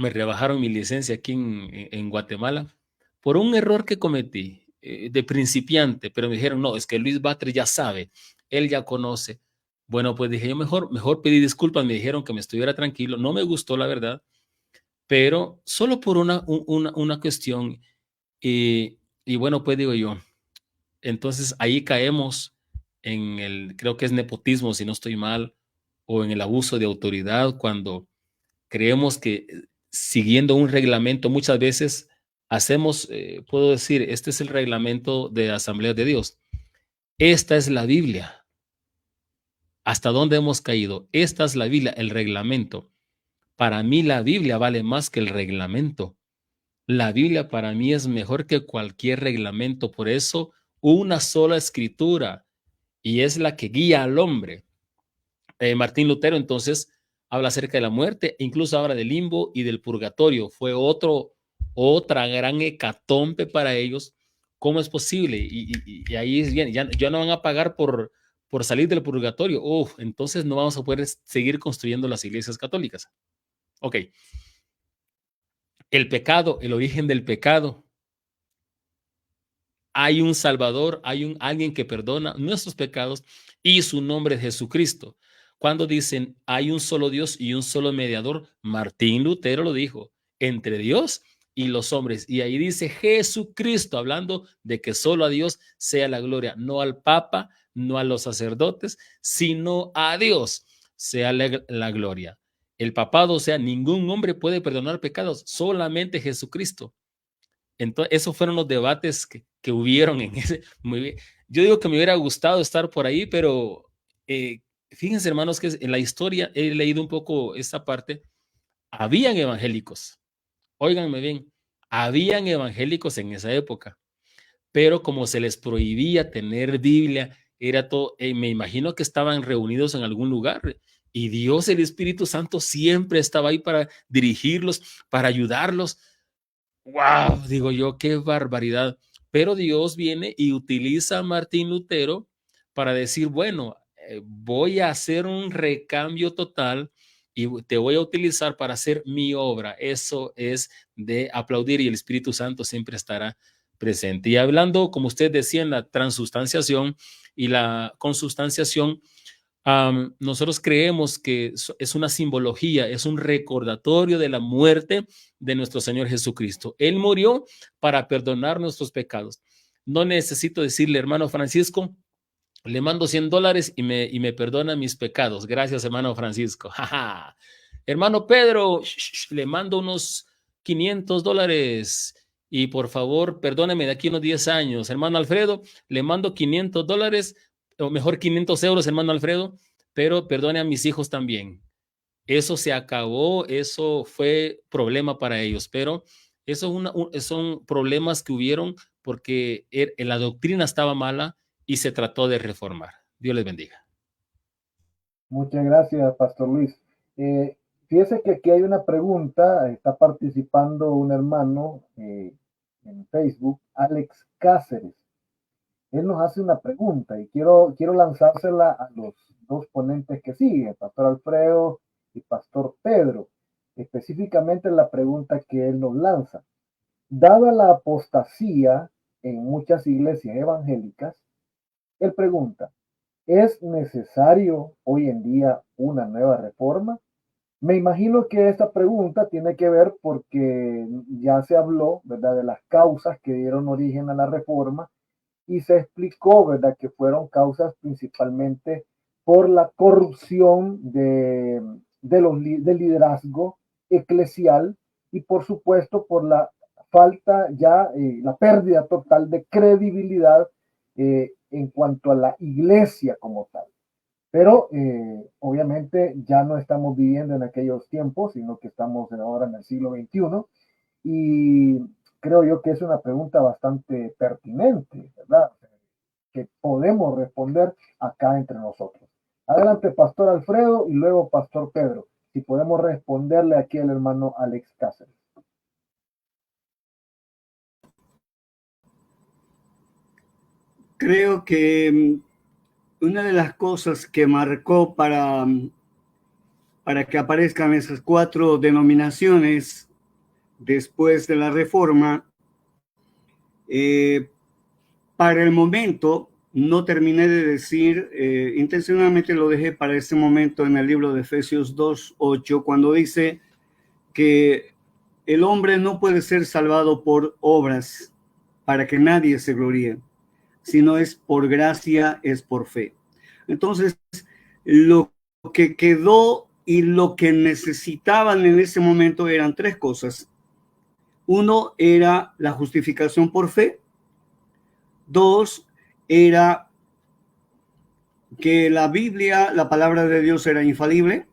rebajaron mi licencia aquí en Guatemala por un error que cometí de principiante, pero me dijeron, no, es que Luis Batres ya sabe, él ya conoce. Bueno, pues dije yo, mejor pedí disculpas, me dijeron que me estuviera tranquilo, no me gustó la verdad, pero solo por una cuestión. Y bueno, pues digo yo, entonces ahí caemos creo que es nepotismo, si no estoy mal, o en el abuso de autoridad, cuando creemos que siguiendo un reglamento, muchas veces hacemos, puedo decir, este es el reglamento de Asamblea de Dios. Esta es la Biblia. ¿Hasta dónde hemos caído? Esta es la Biblia, el reglamento. Para mí la Biblia vale más que el reglamento. La Biblia para mí es mejor que cualquier reglamento. Por eso, una sola escritura, y es la que guía al hombre. Martín Lutero entonces habla acerca de la muerte, incluso habla del limbo y del purgatorio. Fue otra gran hecatombe para ellos. ¿Cómo es posible? Y ahí es bien, ya no van a pagar por salir del purgatorio. Entonces no vamos a poder seguir construyendo las iglesias católicas. Ok. El pecado, el origen del pecado. Hay un Salvador, hay alguien que perdona nuestros pecados y su nombre es Jesucristo. Cuando dicen hay un solo Dios y un solo mediador, Martín Lutero lo dijo, entre Dios y los hombres. Y ahí dice Jesucristo, hablando de que solo a Dios sea la gloria, no al Papa, no a los sacerdotes, sino a Dios sea la gloria. El papado, o sea, ningún hombre puede perdonar pecados, solamente Jesucristo. Entonces, esos fueron los debates que hubieron en ese. Muy bien. Yo digo que me hubiera gustado estar por ahí, pero fíjense, hermanos, que en la historia he leído un poco esta parte. Habían evangélicos, óiganme bien, habían evangélicos en esa época, pero como se les prohibía tener Biblia, era todo, me imagino que estaban reunidos en algún lugar y Dios, el Espíritu Santo, siempre estaba ahí para dirigirlos, para ayudarlos. ¡Wow! Digo yo, qué barbaridad. Pero Dios viene y utiliza a Martín Lutero para decir, bueno, voy a hacer un recambio total y te voy a utilizar para hacer mi obra. Eso es de aplaudir y el Espíritu Santo siempre estará presente. Y hablando, como usted decía, en la transustanciación y la consustanciación, nosotros creemos que es una simbología, es un recordatorio de la muerte de nuestro Señor Jesucristo. Él murió para perdonar nuestros pecados. No necesito decirle, hermano Francisco, le mando $100 y me perdona mis pecados. Gracias, hermano Francisco. Hermano Pedro, le mando unos $500 y por favor, perdóneme de aquí unos 10 años. Hermano Alfredo, le mando $500, o mejor 500 euros, hermano Alfredo, pero perdone a mis hijos también. eso se acabó, eso fue problema para ellos, pero eso son problemas que hubieron porque la doctrina estaba mala y se trató de reformar. Dios les bendiga. Muchas gracias, Pastor Luis. Fíjese que aquí hay una pregunta, está participando un hermano en Facebook, Alex Cáceres. Él nos hace una pregunta y quiero lanzársela a los dos ponentes que siguen, Pastor Alfredo y Pastor Pedro. Específicamente la pregunta que él nos lanza. Dada la apostasía en muchas iglesias evangélicas, él pregunta, ¿es necesario hoy en día una nueva reforma? Me imagino que esta pregunta tiene que ver porque ya se habló, ¿verdad?, de las causas que dieron origen a la reforma y se explicó, ¿verdad?, que fueron causas principalmente por la corrupción del liderazgo eclesial y por supuesto por la falta la pérdida total de credibilidad en cuanto a la iglesia como tal. Pero obviamente ya no estamos viviendo en aquellos tiempos, sino que estamos ahora en el siglo XXI y creo yo que es una pregunta bastante pertinente, ¿verdad? Que podemos responder acá entre nosotros. Adelante, Pastor Alfredo y luego Pastor Pedro, si podemos responderle aquí al hermano Alex Cáceres. Creo que una de las cosas que marcó para que aparezcan esas 4 denominaciones después de la reforma, para el momento, no terminé de decir, intencionalmente lo dejé para este momento en el libro de Efesios 2:8, cuando dice que el hombre no puede ser salvado por obras para que nadie se gloríe, sino es por gracia, es por fe. Entonces, lo que quedó y lo que necesitaban en ese momento eran 3 cosas. Uno era la justificación por fe. 2, era que la Biblia, la palabra de Dios, era infalible.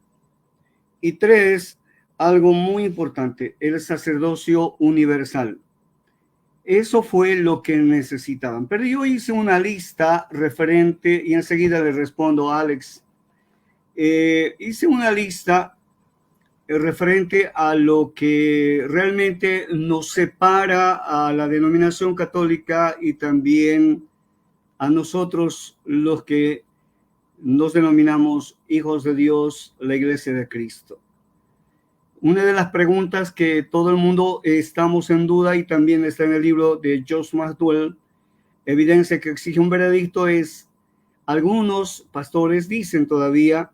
Y 3, algo muy importante, el sacerdocio universal. Eso fue lo que necesitaban. Pero yo hice una lista referente, y enseguida le respondo a Alex. Hice una lista referente a lo que realmente nos separa a la denominación católica y también a nosotros los que nos denominamos hijos de Dios, la Iglesia de Cristo. Una de las preguntas que todo el mundo estamos en duda, y también está en el libro de Josh McDowell, Evidencia que exige un veredicto, es: algunos pastores dicen todavía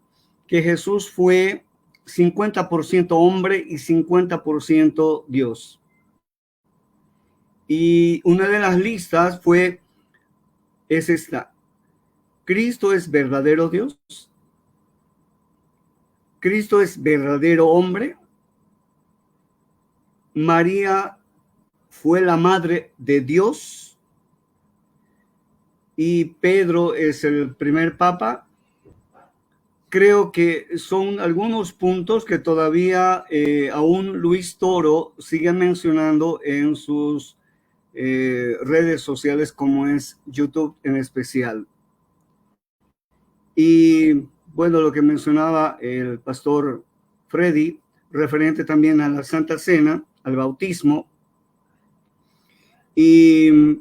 que Jesús fue 50% hombre y 50% Dios. Y una de las listas es esta: ¿Cristo es verdadero Dios? ¿Cristo es verdadero hombre? ¿María fue la madre de Dios? ¿Y Pedro es el primer papa? Creo que son algunos puntos que todavía aún Luis Toro sigue mencionando en sus redes sociales, como es YouTube en especial. Y bueno, lo que mencionaba el pastor Freddy, referente también a la Santa Cena, al bautismo. Y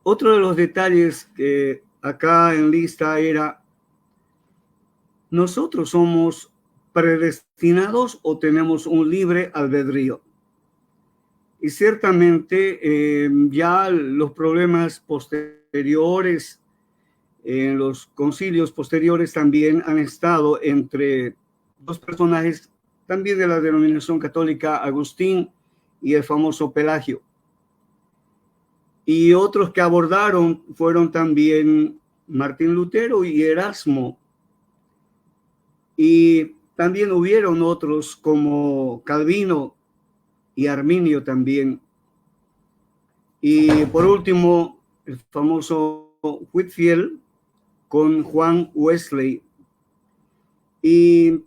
otro de los detalles que acá en lista era: ¿nosotros somos predestinados o tenemos un libre albedrío? Y ciertamente ya los problemas posteriores, en los concilios posteriores, también han estado entre 2 personajes también de la denominación católica, Agustín y el famoso Pelagio. Y otros que abordaron fueron también Martín Lutero y Erasmo. Y también hubieron otros como Calvino y Arminio también. Y por último, el famoso Whitefield con Juan Wesley. Y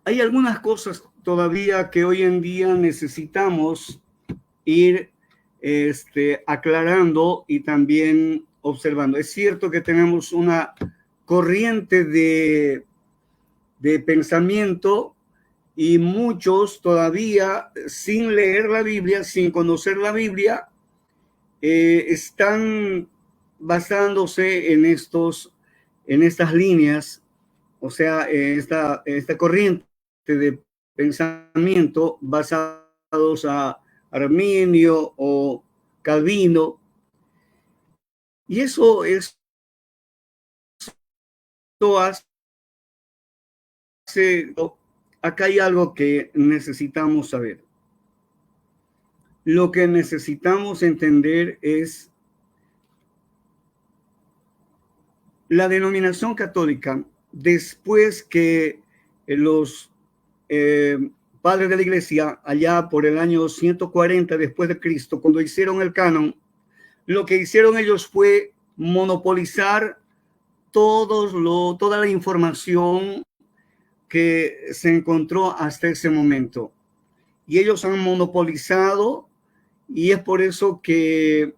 hay algunas cosas todavía que hoy en día necesitamos ir aclarando y también observando. Es cierto que tenemos una corriente de pensamiento y muchos todavía sin leer la Biblia, sin conocer la Biblia, están basándose en estas líneas, o sea, esta corriente de pensamiento basados a Arminio o Calvino, y eso hace, acá hay algo que necesitamos saber. Lo que necesitamos entender es la denominación católica, después que los padres de la iglesia, allá por el año 140 después de Cristo, cuando hicieron el canon, lo que hicieron ellos fue monopolizar toda la información que se encontró hasta ese momento. Y ellos han monopolizado, y es por eso que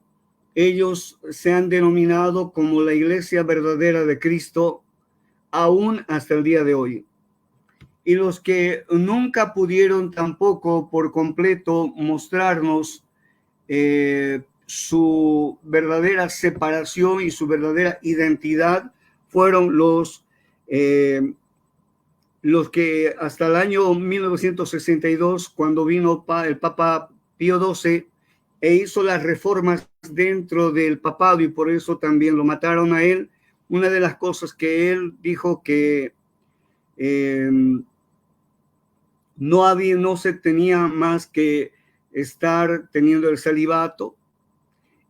ellos se han denominado como la iglesia verdadera de Cristo, aún hasta el día de hoy. Y los que nunca pudieron tampoco por completo mostrarnos su verdadera separación y su verdadera identidad fueron los que hasta el año 1962, cuando vino el Papa Pío XII e hizo las reformas dentro del papado, y por eso también lo mataron a él. Una de las cosas que él dijo que no se tenía más que estar teniendo el celibato.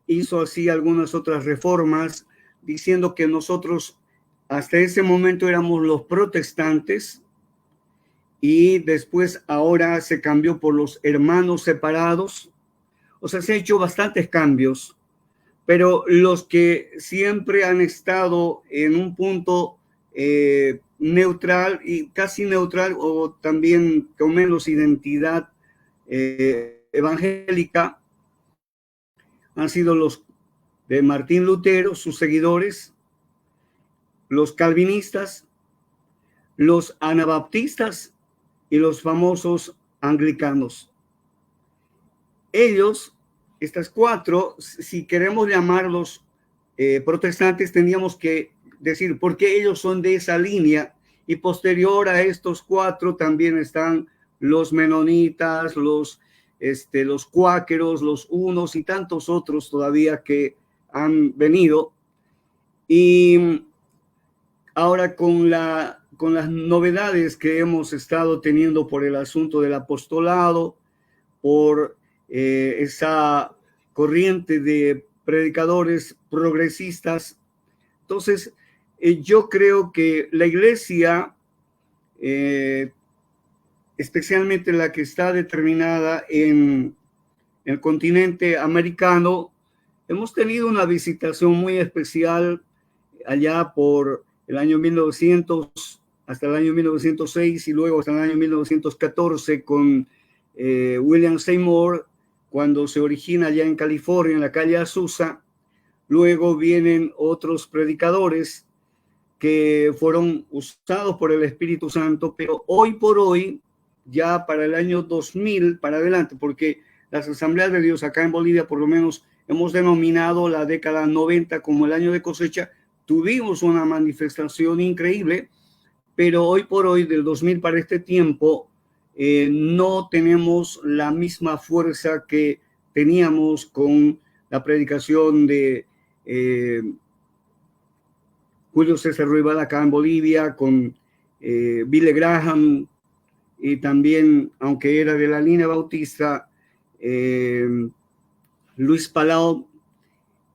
Hizo así algunas otras reformas, diciendo que nosotros hasta ese momento éramos los protestantes, y después ahora se cambió por los hermanos separados. O sea, se han hecho bastantes cambios, pero los que siempre han estado en un punto neutral y casi neutral, o también con menos identidad evangélica, han sido los de Martín Lutero, sus seguidores, los calvinistas, los anabaptistas y los famosos anglicanos. Ellos, estas cuatro, si queremos llamarlos protestantes, tendríamos que decir por qué ellos son de esa línea, y posterior a estos cuatro también están los menonitas, los cuáqueros, los unos y tantos otros todavía que han venido. Y ahora con las novedades que hemos estado teniendo por el asunto del apostolado, por esa corriente de predicadores progresistas, entonces yo creo que la iglesia, especialmente la que está determinada en el continente americano, hemos tenido una visitación muy especial allá por el año 1900 hasta el año 1906, y luego hasta el año 1914 con William Seymour, cuando se origina allá en California, en la calle Azusa. Luego vienen otros predicadores que fueron usados por el Espíritu Santo, pero hoy por hoy, ya para el año 2000 para adelante, porque las asambleas de Dios acá en Bolivia, por lo menos, hemos denominado la década 90 como el año de cosecha. Tuvimos una manifestación increíble, pero hoy por hoy, del 2000 para este tiempo, no tenemos la misma fuerza que teníamos con la predicación de Julio César Ruibal acá en Bolivia, con Billy Graham, y también, aunque era de la línea bautista, Luis Palau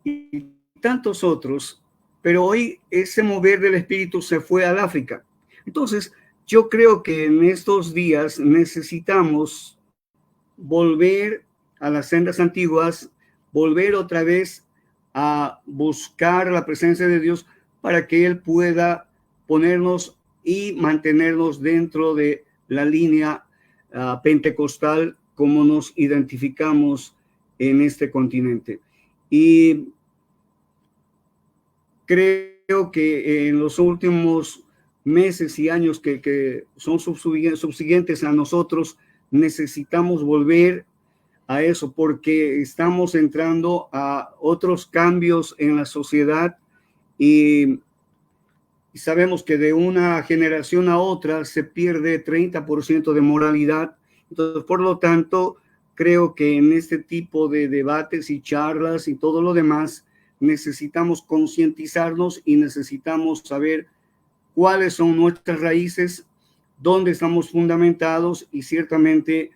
y tantos otros. Pero hoy ese mover del espíritu se fue al África. Entonces, yo creo que en estos días necesitamos volver a las sendas antiguas, volver otra vez a buscar la presencia de Dios para que Él pueda ponernos y mantenernos dentro de la línea pentecostal, cómo nos identificamos en este continente. Y creo que en los últimos meses y años que son subsiguientes a nosotros, necesitamos volver a eso, porque estamos entrando a otros cambios en la sociedad y sabemos que de una generación a otra se pierde 30% de moralidad. Entonces, por lo tanto, creo que en este tipo de debates y charlas y todo lo demás, necesitamos concientizarnos y necesitamos saber cuáles son nuestras raíces, dónde estamos fundamentados y ciertamente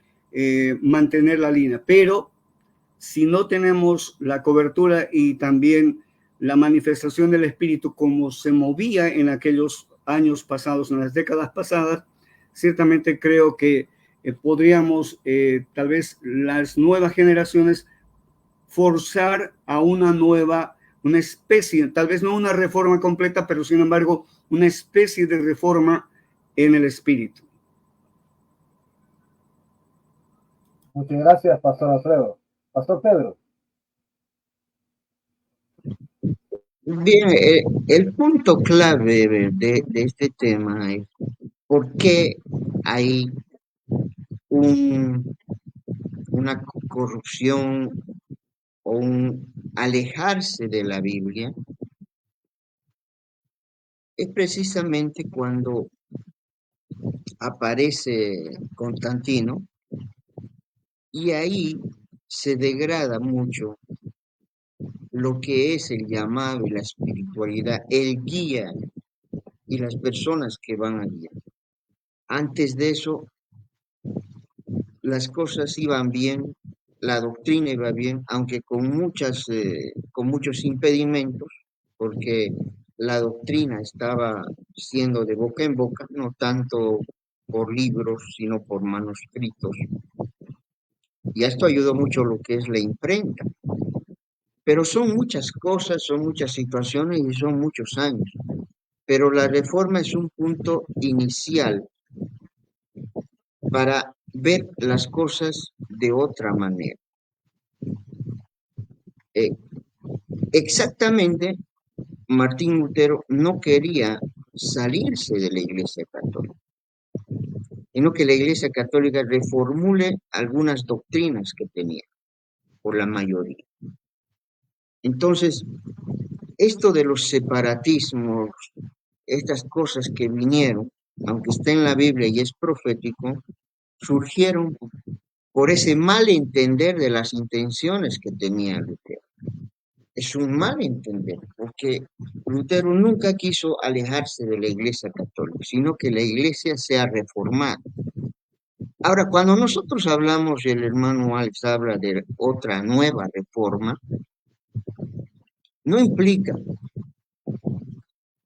mantener la línea. Pero si no tenemos la cobertura y también la manifestación del Espíritu como se movía en aquellos años pasados, en las décadas pasadas, ciertamente creo que podríamos, tal vez las nuevas generaciones, forzar a una especie, tal vez no una reforma completa, pero sin embargo una especie de reforma en el espíritu. Muchas gracias, Pastor Alfredo. Pastor Pedro. Bien, el punto clave de este tema es por qué hay una corrupción o un alejarse de la Biblia. Es precisamente cuando aparece Constantino y ahí se degrada mucho lo que es el llamado y la espiritualidad, el guía y las personas que van a guiar. Antes de eso, las cosas iban bien, la doctrina iba bien, aunque con muchos impedimentos, porque la doctrina estaba siendo de boca en boca, no tanto por libros, sino por manuscritos. Y a esto ayudó mucho lo que es la imprenta. Pero son muchas cosas, son muchas situaciones y son muchos años. Pero la reforma es un punto inicial para ver las cosas de otra manera. Exactamente, Martín Lutero no quería salirse de la Iglesia Católica, sino que la Iglesia Católica reformule algunas doctrinas que tenía, por la mayoría. Entonces, esto de los separatismos, estas cosas que vinieron, aunque está en la Biblia y es profético, surgieron por ese mal entender de las intenciones que tenía Lutero. Es un mal entender, porque Lutero nunca quiso alejarse de la Iglesia Católica, sino que la Iglesia sea reformada. Ahora, cuando nosotros hablamos, el hermano Alex habla de otra nueva reforma, no implica,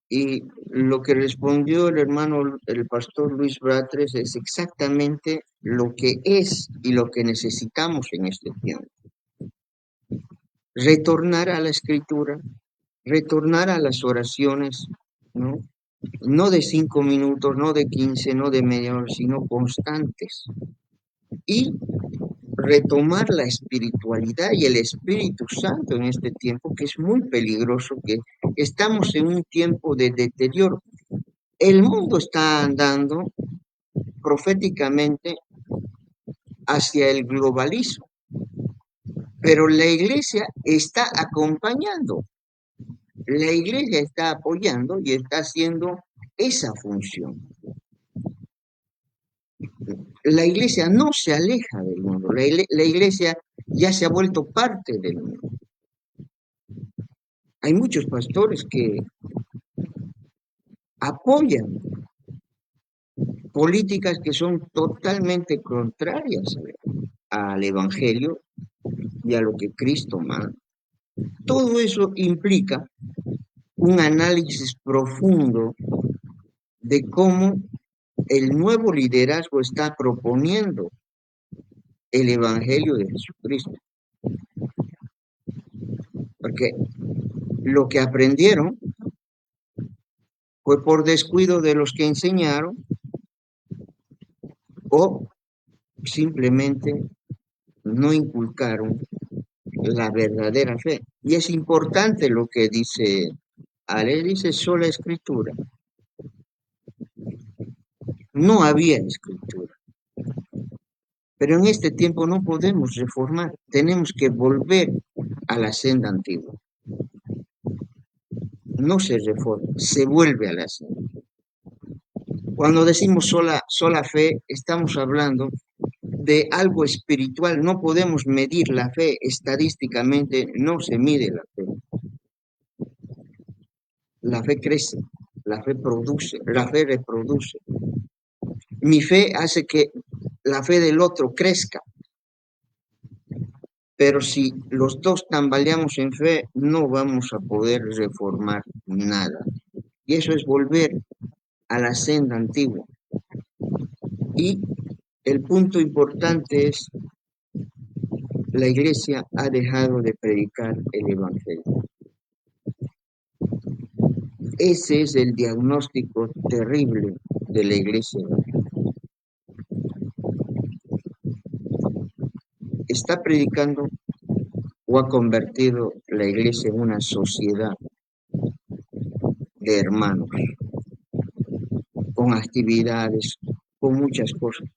y lo que respondió el pastor Luis Bratres es exactamente lo que es y lo que necesitamos en este tiempo. Retornar a la escritura, retornar a las oraciones, ¿no? No de 5 minutos, no de 15, no de media hora, sino constantes. Y retomar la espiritualidad y el Espíritu Santo en este tiempo, que es muy peligroso, que estamos en un tiempo de deterioro. El mundo está andando proféticamente hacia el globalismo, pero la iglesia está acompañando, la iglesia está apoyando y está haciendo esa función. La iglesia no se aleja del mundo, la iglesia ya se ha vuelto parte del mundo. Hay muchos pastores que apoyan políticas que son totalmente contrarias al Evangelio y a lo que Cristo manda. Todo eso implica un análisis profundo de cómo el nuevo liderazgo está proponiendo el Evangelio de Jesucristo. Porque lo que aprendieron fue por descuido de los que enseñaron, o simplemente no inculcaron la verdadera fe. Y es importante lo que dice Ale, dice sola escritura. No había escritura. Pero en este tiempo no podemos reformar, tenemos que volver a la senda antigua. No se reforma, se vuelve a la senda. Cuando decimos sola fe, estamos hablando de algo espiritual. No podemos medir la fe estadísticamente, no se mide la fe. La fe crece, la fe produce, la fe reproduce. Mi fe hace que la fe del otro crezca. Pero si los dos tambaleamos en fe, no vamos a poder reformar nada. Y eso es volver a la senda antigua. Y el punto importante es, la iglesia ha dejado de predicar el evangelio. Ese es el diagnóstico terrible de la iglesia. Está predicando o ha convertido la iglesia en una sociedad de hermanos, con actividades, con muchas cosas.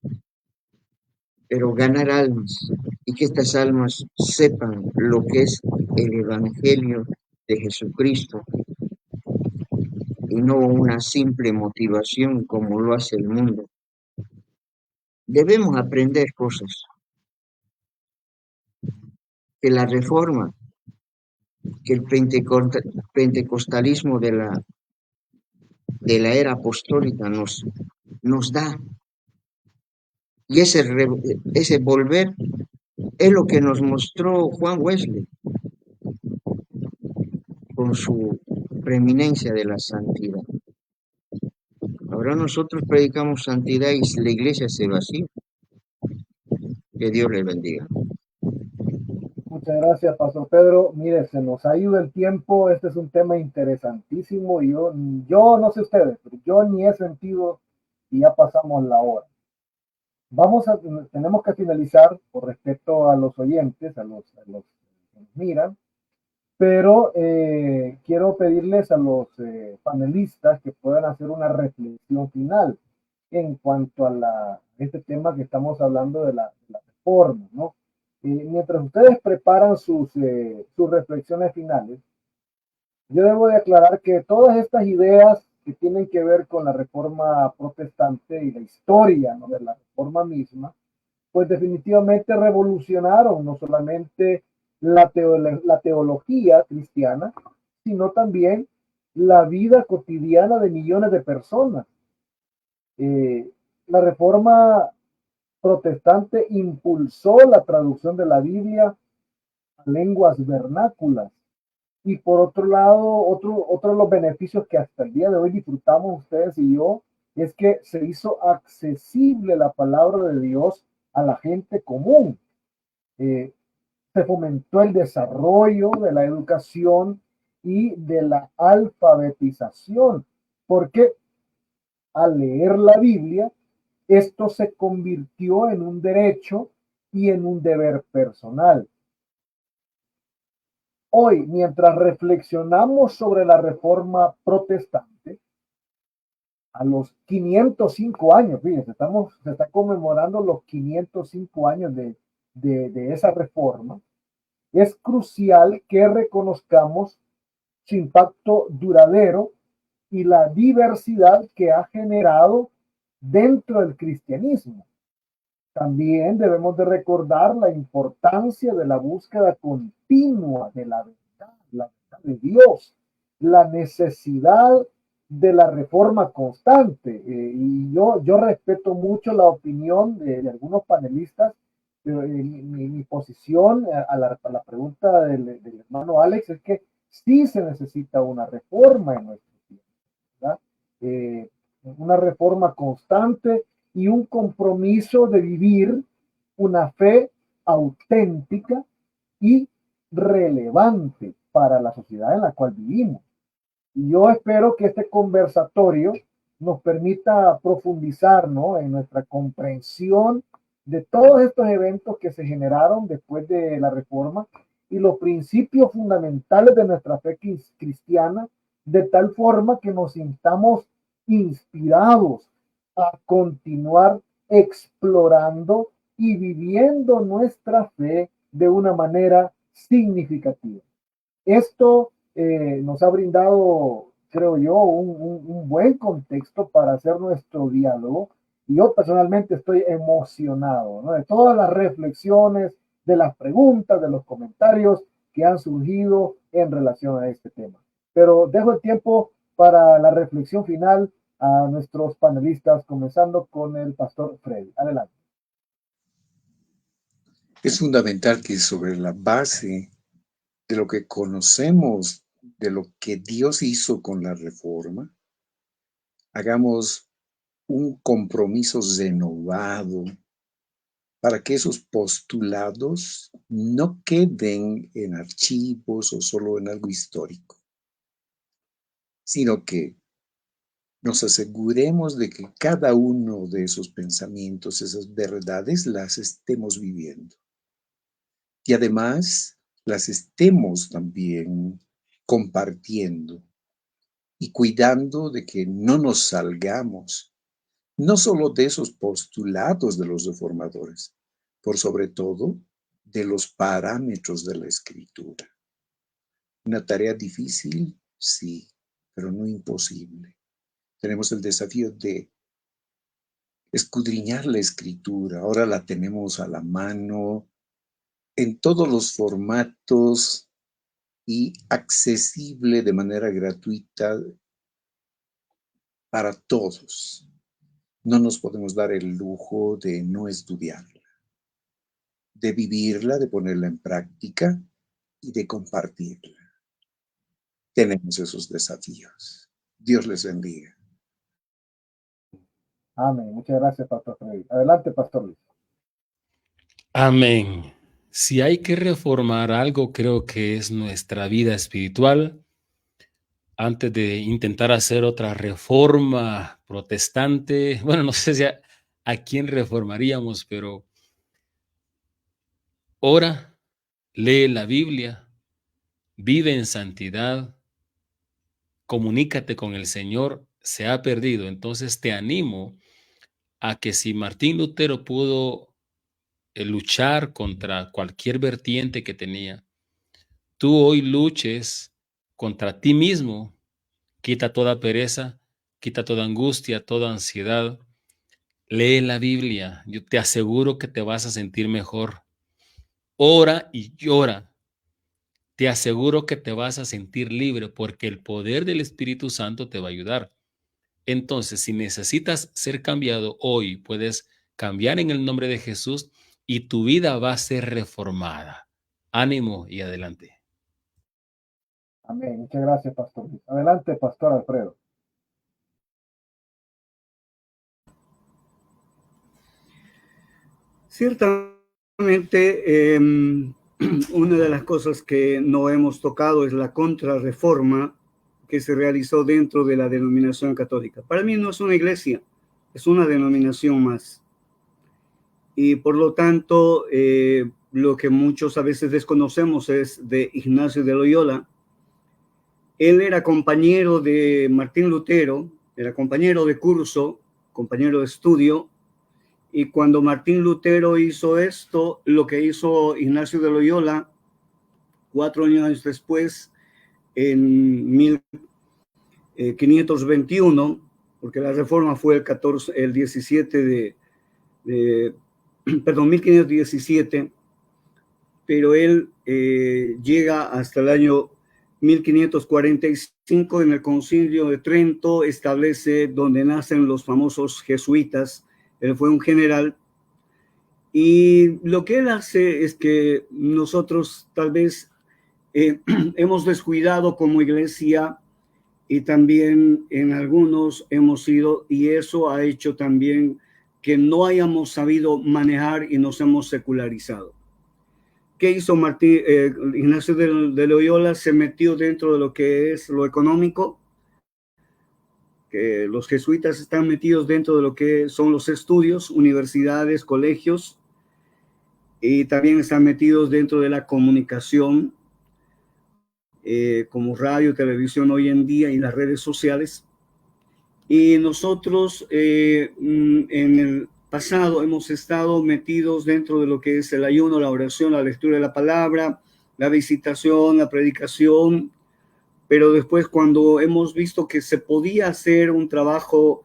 Pero ganar almas y que estas almas sepan lo que es el evangelio de Jesucristo y no una simple motivación como lo hace el mundo. Debemos aprender cosas. Que la reforma, que el pentecostalismo de la era apostólica nos da. Y ese volver es lo que nos mostró Juan Wesley con su preeminencia de la santidad. Ahora nosotros predicamos santidad y la iglesia se vacía. Que Dios le bendiga. Muchas gracias, Pastor Pedro. Mire, se nos ha ido el tiempo. Este es un tema interesantísimo y yo no sé ustedes, pero yo ni he sentido y ya pasamos la hora. Tenemos que finalizar por respeto a los oyentes, a los que nos miran, pero quiero pedirles a los panelistas que puedan hacer una reflexión final en cuanto a este tema que estamos hablando de la reforma, ¿no? Mientras ustedes preparan sus reflexiones finales, yo debo de aclarar que todas estas ideas que tienen que ver con la reforma protestante y la historia, ¿no?, de la reforma misma, pues definitivamente revolucionaron no solamente la teología cristiana, sino también la vida cotidiana de millones de personas. La reforma protestante impulsó la traducción de la Biblia a lenguas vernáculas. Y por otro lado, otro de los beneficios que hasta el día de hoy disfrutamos ustedes y yo, es que se hizo accesible la palabra de Dios a la gente común. Se fomentó el desarrollo de la educación y de la alfabetización, porque al leer la Biblia, esto se convirtió en un derecho y en un deber personal. Hoy, mientras reflexionamos sobre la reforma protestante, a los 505 años, fíjense, se está conmemorando los 505 años de esa reforma, es crucial que reconozcamos su impacto duradero y la diversidad que ha generado dentro del cristianismo. También debemos de recordar la importancia de la búsqueda continua de la verdad de Dios, la necesidad de la reforma constante. Y yo respeto mucho la opinión de algunos panelistas. Mi posición a la pregunta del hermano Alex es que sí se necesita una reforma en nuestro tiempo, ¿verdad? Una reforma constante y un compromiso de vivir una fe auténtica y relevante para la sociedad en la cual vivimos. Y yo espero que este conversatorio nos permita profundizar, ¿no?, en nuestra comprensión de todos estos eventos que se generaron después de la Reforma y los principios fundamentales de nuestra fe cristiana, de tal forma que nos sintamos inspirados a continuar explorando y viviendo nuestra fe de una manera significativa. Esto nos ha brindado, creo yo, un buen contexto para hacer nuestro diálogo. Y yo personalmente estoy emocionado, ¿no?, de todas las reflexiones, de las preguntas, de los comentarios que han surgido en relación a este tema. Pero dejo el tiempo para la reflexión final a nuestros panelistas, comenzando con el pastor Freddy. Adelante. Es fundamental que sobre la base de lo que conocemos, de lo que Dios hizo con la Reforma, hagamos un compromiso renovado para que esos postulados no queden en archivos o solo en algo histórico, sino que nos aseguremos de que cada uno de esos pensamientos, esas verdades, las estemos viviendo. Y además, las estemos también compartiendo y cuidando de que no nos salgamos, no solo de esos postulados de los reformadores, por sobre todo de los parámetros de la Escritura. Una tarea difícil, sí, pero no imposible. Tenemos el desafío de escudriñar la Escritura. Ahora la tenemos a la mano en todos los formatos y accesible de manera gratuita para todos. No nos podemos dar el lujo de no estudiarla, de vivirla, de ponerla en práctica y de compartirla. Tenemos esos desafíos. Dios les bendiga. Amén. Muchas gracias, pastor Freddy. Adelante, pastor Luis. Amén. Si hay que reformar algo, creo que es nuestra vida espiritual. Antes de intentar hacer otra reforma protestante, bueno, no sé si a quién reformaríamos, pero ora, lee la Biblia, vive en santidad, comunícate con el Señor. Se ha perdido. Entonces te animo a que si Martín Lutero pudo luchar contra cualquier vertiente que tenía, tú hoy luches contra ti mismo. Quita toda pereza, quita toda angustia, toda ansiedad. Lee la Biblia. Yo te aseguro que te vas a sentir mejor. Ora y llora. Te aseguro que te vas a sentir libre porque el poder del Espíritu Santo te va a ayudar. Entonces, si necesitas ser cambiado hoy, puedes cambiar en el nombre de Jesús y tu vida va a ser reformada. Ánimo y adelante. Amén. Muchas gracias, pastor Luis. Adelante, pastor Alfredo. Ciertamente, una de las cosas que no hemos tocado es la contrarreforma que se realizó dentro de la denominación católica. Para mí no es una iglesia, es una denominación más. Y por lo tanto, lo que muchos a veces desconocemos es de Ignacio de Loyola. Él era compañero de Martín Lutero, era compañero de curso, compañero de estudio. Y cuando Martín Lutero hizo esto, lo que hizo Ignacio de Loyola, 4 años después, en 1521, porque la reforma fue el 17 1517, pero él llega hasta el año 1545 en el Concilio de Trento, establece donde nacen los famosos jesuitas. Él fue un general y lo que él hace es que nosotros tal vez hemos descuidado como iglesia y también en algunos hemos ido, y eso ha hecho también que no hayamos sabido manejar y nos hemos secularizado. ¿Qué hizo Ignacio de Loyola? Se metió dentro de lo que es lo económico. que los jesuitas están metidos dentro de lo que son los estudios, universidades, colegios, y también están metidos dentro de la comunicación, como radio, televisión hoy en día y las redes sociales. Y nosotros en el pasado hemos estado metidos dentro de lo que es el ayuno, la oración, la lectura de la palabra, la visitación, la predicación, pero después cuando hemos visto que se podía hacer un trabajo,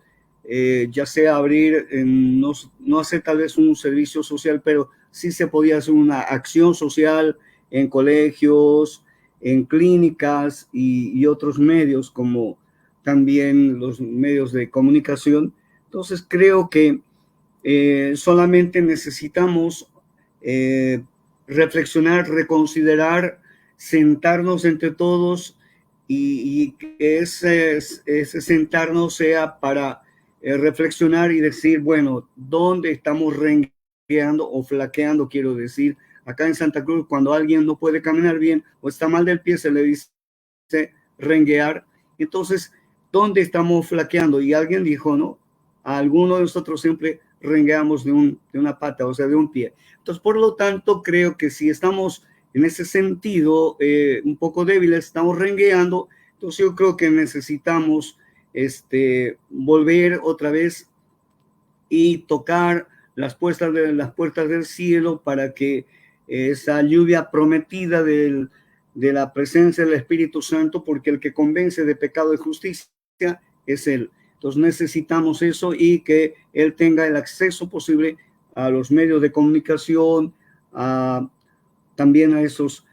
ya sea abrir, no hacer tal vez un servicio social, pero sí se podía hacer una acción social en colegios, en clínicas y otros medios, como también los medios de comunicación. Entonces creo que solamente necesitamos reflexionar, reconsiderar, sentarnos entre todos y que ese sentarnos sea para reflexionar y decir, bueno, ¿dónde estamos rengueando o flaqueando? Quiero decir, acá en Santa Cruz, cuando alguien no puede caminar bien o está mal del pie, se le dice renguear. Entonces, ¿dónde estamos flaqueando? Y alguien dijo, ¿no? A alguno de nosotros siempre rengueamos de una pata, o sea, de un pie. Entonces, por lo tanto, creo que si estamos en ese sentido un poco débiles, estamos rengueando, entonces yo creo que necesitamos volver otra vez y tocar las puertas del cielo para que esa lluvia prometida de la presencia del Espíritu Santo, porque el que convence de pecado y justicia es Él. Entonces necesitamos eso y que Él tenga el acceso posible a los medios de comunicación, también a esos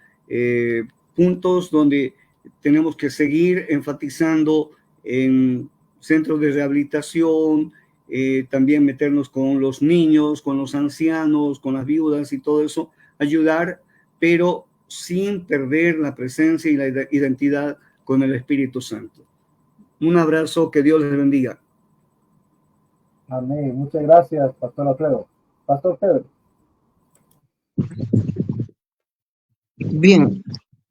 puntos donde tenemos que seguir enfatizando en centros de rehabilitación, también meternos con los niños, con los ancianos, con las viudas y todo eso, ayudar, pero sin perder la presencia y la identidad con el Espíritu Santo. Un abrazo, que Dios les bendiga. Amén. Muchas gracias, Pastor Alfredo. Pastor Pedro. Bien,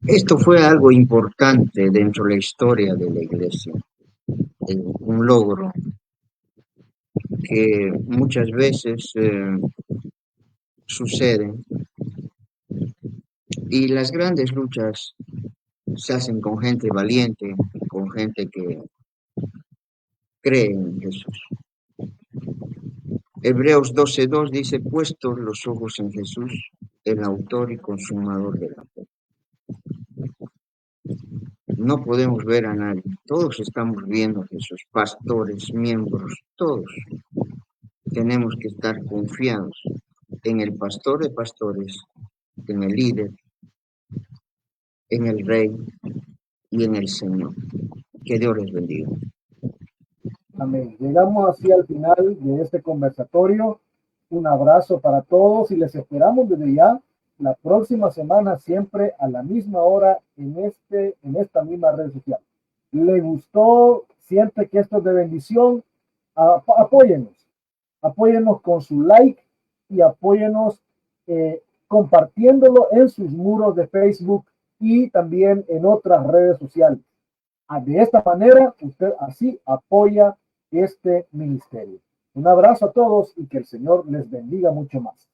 esto fue algo importante dentro de la historia de la iglesia, un logro que muchas veces sucede, y las grandes luchas se hacen con gente valiente, con gente que cree en Jesús. Hebreos 12:2 dice, puestos los ojos en Jesús, el autor y consumador de la fe. No podemos ver a nadie, todos estamos viendo a Jesús, pastores, miembros, todos tenemos que estar confiados en el pastor de pastores, en el líder, en el Rey y en el Señor. Que Dios les bendiga. Amén. Llegamos así al final de este conversatorio. Un abrazo para todos y les esperamos desde ya la próxima semana, siempre a la misma hora en esta misma red social. ¿Le gustó? ¿Siente que esto es de bendición? Apóyennos con su like y apóyennos compartiéndolo en sus muros de Facebook y también en otras redes sociales. De esta manera, usted así apoya este ministerio. Un abrazo a todos y que el Señor les bendiga mucho más.